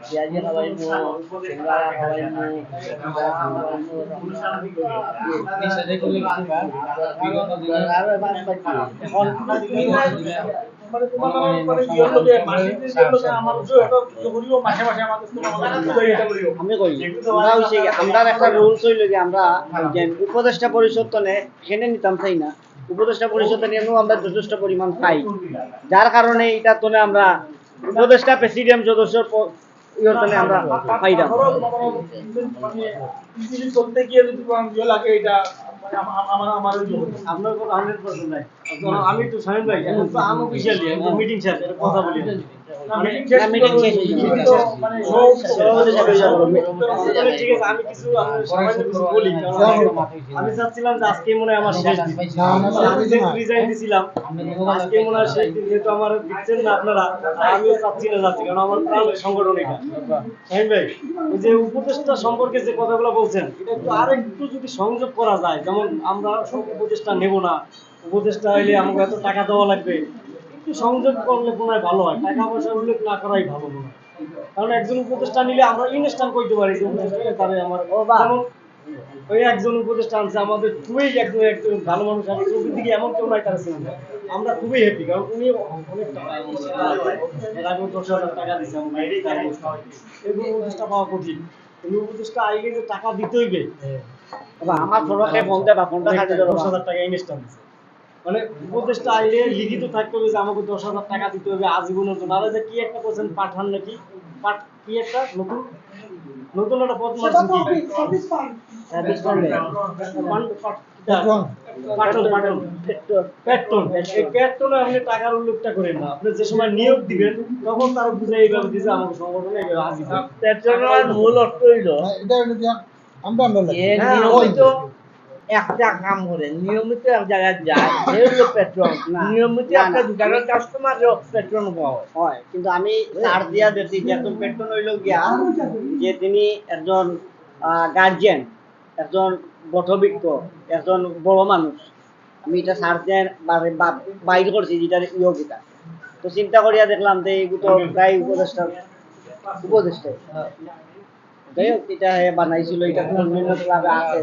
পেঁয়াজি খাওয়াইবো সিঙ্গারা খাওয়াইবো মানে তোমার মানে ইয়ে লোকে মাসিদের লোকে আমার যে এটা করিও মাসে মাসে আমাদের আমি কই আমরা হইছে আমরা একটা রুলস হইল যে আমরা যে উপদেষ্টা পরিষদ তো নে এখানে নিতাম চাই না উপদেষ্টা পরিষদে নিয়েও আমরা যথেষ্ট পরিমাণ পাই যার কারণে এটা তো আমরা উপদেষ্টা প্রেসিডেন্ট সদস্য ইয়ের জন্য আমরা পাই না ইজিলি করতে গিয়ে যদি ইয়ে লাগে এটা আমার আপনার কথা 100% নাই আমি তো শামিম ভাই এখন তো আমি অফিশিয়ালি মিটিং শেষ এটা কথা বলি ঠিক আছে আমি কিছু বলি আমি চাচ্ছিলাম যে আজকে মনে হয় আমার শেষ রিজাইন দিয়েছিলাম আজকে মনে হয় শেষ দিন যেহেতু আমার দিচ্ছেন না আপনারা আমিও চাচ্ছি না যাচ্ছি কারণ আমার প্রাণের সংগঠন এটা শাহিন ভাই ওই যে উপদেষ্টা সম্পর্কে যে কথাগুলো বলছেন এটা একটু আরেকটু যদি সংযোগ করা যায় যেমন আমরা সব উপদেষ্টা নেব না উপদেষ্টা হইলে আমাকে এত টাকা দেওয়া লাগবে একটু সংযোগ করলে মনে হয় ভালো হয় টাকা পয়সা উল্লেখ না করাই ভালো মনে হয় কারণ একজন উপদেষ্টা নিলে আমরা ইনস্ট্যান্ট করতে পারি যে তাহলে আমার ওই একজন উপদেষ্টা আনছে আমাদের খুবই একজন ভালো মানুষ আমি চোখের দিকে এমন কেউ নাই তারা ছিলেন আমরা খুবই হ্যাপি কারণ উনি অনেক টাকা এর আগে 10,000 টাকা দিচ্ছে এগুলো উপদেষ্টা পাওয়া কঠিন কিন্তু উপদেষ্টা আগে যে টাকা দিতে হইবে আমার সড়কে বলতে বা কোনটা খাতে 10,000 টাকা ইনস্ট্যান্ট দিচ্ছে মানে উপদেষ্টা আইলে লিখিত থাকতে হবে যে আমাকে 10,000 টাকা দিতে হবে আজীবনের জন্য আর যে কি একটা কোশ্চেন পাঠান নাকি কি একটা নতুন একটা পদ মারছেন পেট্রোলে আপনি টাকার উল্লেখটা করেন না আপনি যে সময় নিয়োগ দিবেন তখন তারা বুঝে এইভাবে দিচ্ছে আমাকে সংগঠনে হাজির পেট্রোলের মূল অর্থ হইল নিয়মিত একটা কাম করে নিয়মিত এক জায়গায় যায় সেই হলো পেট্রোল নিয়মিত একটা দোকানের কাস্টমার পেট্রোল পাওয়া হয় কিন্তু আমি ছাড় দিয়া দিচ্ছি যে একজন পেট্রোল হইল গিয়া যে তিনি একজন গার্জিয়ান একজন বটবিজ্ঞ, একজন বড় মানুষ, আমি এটা সার্চ দিয়ে বাইর করছি যেটার ইয়োগিতা। তো চিন্তা করিয়া দেখলাম যে এইগুলো প্রায় উপদেষ্টা যাই হোক, এটা বানাইছিল, এটা অন্যান্য ক্লাবে আছে,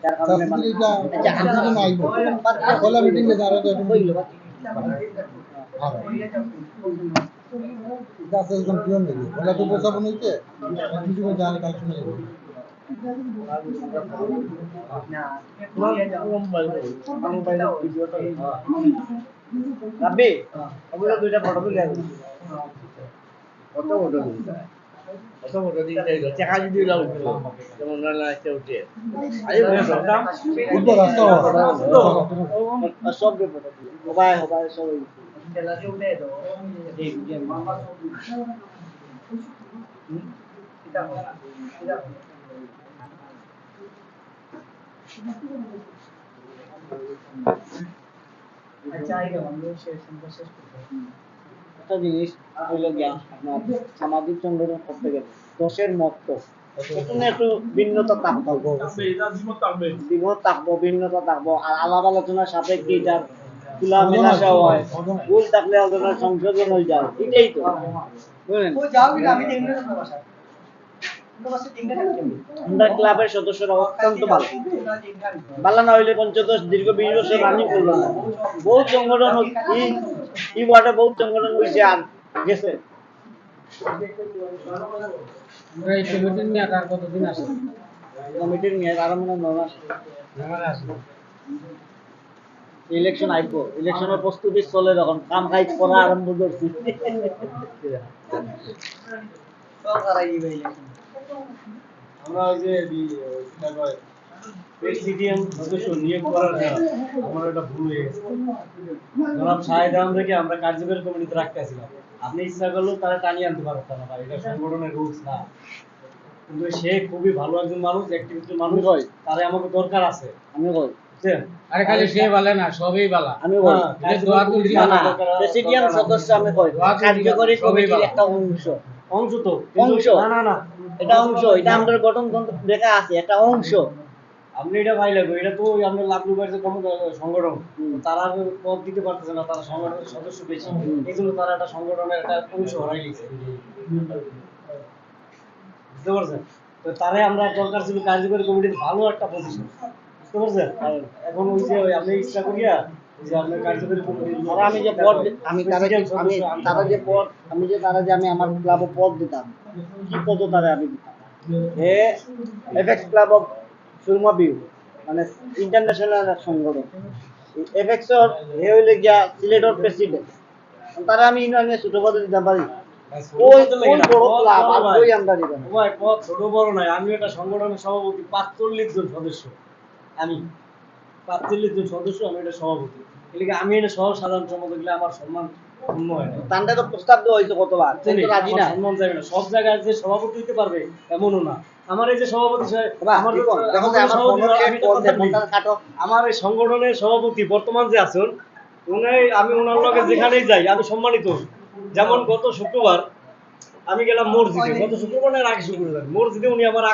যার কারণে আচ্ছা, খোলা মিটিং এ যারা তো হইল এটা আছে একদম পিয়ন নেই খোলা তো উপস্থাপন হইছে মিটিং এ যারা কালেকশন নেই রাব্বি ওগুলো দুইটা ফটো তুলে আনবি। কত ফটো দিতে কত ফটো দিতে টাকা যদি লাভ যেমন লাইতে উঠে আরে উঠবো রাস্তা সব ফটো মোবাইল মোবাইল সব একটা জিনিস হইলো গিয়া আপনার সামাজিক সংগঠন করতে গেলে দোষের মত এখানে একটু ভিন্নতা থাকবো, দ্বিমত থাকবো, ভিন্নতা থাকবো, আর আলাপ আলোচনার সাপেক্ষে এটার খোলা মেলাসা হয়, ভুল থাকলে আলোচনা সংশোধন হয়ে যায়, এটাই তো বুঝলেন। আমরা ক্লাবের সদস্যরা অত্যন্ত ভালো, ভালো না হইলে পঞ্চদশ দীর্ঘ 20 বছর রানিং করলো না। বহু সংগঠন এই ওয়ার্ডে বহু সংগঠন হয়েছে আর গেছে। এই কমিটির মেয়াদ আর কতদিন আছে? কমিটির মেয়াদ আরো মনে হয় 9 মাস। ইলেকশন আইবো, ইলেকশনের প্রস্তুতি চলে, যখন কাম কাজ করা আরম্ভ করছি। আমরা ওই যে প্রেসিডিয়াম সদস্য নিয়োগ করার আমার একটা ভুল হয়ে গেছে। জনাব শাহেদ আহমদকে আমরা কার্যকরী কমিটিতে রাখতেছিলাম, আপনি ইচ্ছা করলেও তারা টানিয়ে আনতে পারতেন না ভাই, এটা সংগঠনের রুলস না। কিন্তু সে খুবই ভালো একজন মানুষ, অ্যাক্টিভিটি মানুষ হয়, তারে আমাকে দরকার আছে। আমি বল বুঝছেন? আরে খালি সে বলে না, সবই বালা। আমি বল দোয়া তুলছি না, প্রেসিডিয়াম সদস্য আমি কই কার্যকরী কমিটির একটা অংশ। অংশ তো অংশ না না এটা অংশ, এটা আমাদের গঠনতন্ত্র দেখা আছে, একটা অংশ। আপনি এটা ভাই লাগবে, এটা তো আমরা লাভলু বাড়িতে কোনো সংগঠন, তারা পদ দিতে পারতেছে না, তারা সংগঠনের সদস্য বেশি, এই জন্য তারা একটা সংগঠনের একটা অংশ হারাই গেছে। বুঝতে পারছেন? তো তারে আমরা দরকার ছিল কার্যকরী কমিটির ভালো একটা পজিশন, বুঝতে পারছেন? এখন ওই যে আপনি ইচ্ছা করিয়া যে আপনার কার্যকরী কমিটির আর আমি যে পদ আমি তারা যে আমি আমার ক্লাবে পদ দিতাম, কি পদ তারা আমি দিতাম, FX club of Surma view, মানে ইন্টারন্যাশনাল সংগঠন এফএক্স এর হইলে গিয়া সিলেটের প্রেসিডেন্ট, তারা আমি ইউনিয়নের ছোট পদে দিতাম পারি। ওই বড় ক্লাব আর ওই আমরা দিতাম ভাই, পদ ছোট বড় নাই, আমি একটা সংগঠনের সভাপতি, 45 জন সদস্য, আমি 45 জন সদস্য, আমি এটা সভাপতি, এদিকে আমি এটা সহ সাধারণ সম্পাদক গেলে আমার সম্মান পূর্ণ হয় না। তান্ডা তো প্রস্তাব দেওয়া হয়েছে কতবার, কিন্তু রাজি না। সম্মান যাবে না, সব জায়গায় যে সভাপতি হতে পারবে এমনও না। আমার এই যে সভাপতি আমার এই সংগঠনের সভাপতি বর্তমান যে আছেন উনি, আমি ওনার লগে যেখানেই যাই আমি সম্মানিত। যেমন গত শুক্রবার আমি গেলাম মসজিদে, গত শুক্রবার আগে শুক্রবার মসজিদে উনি আমার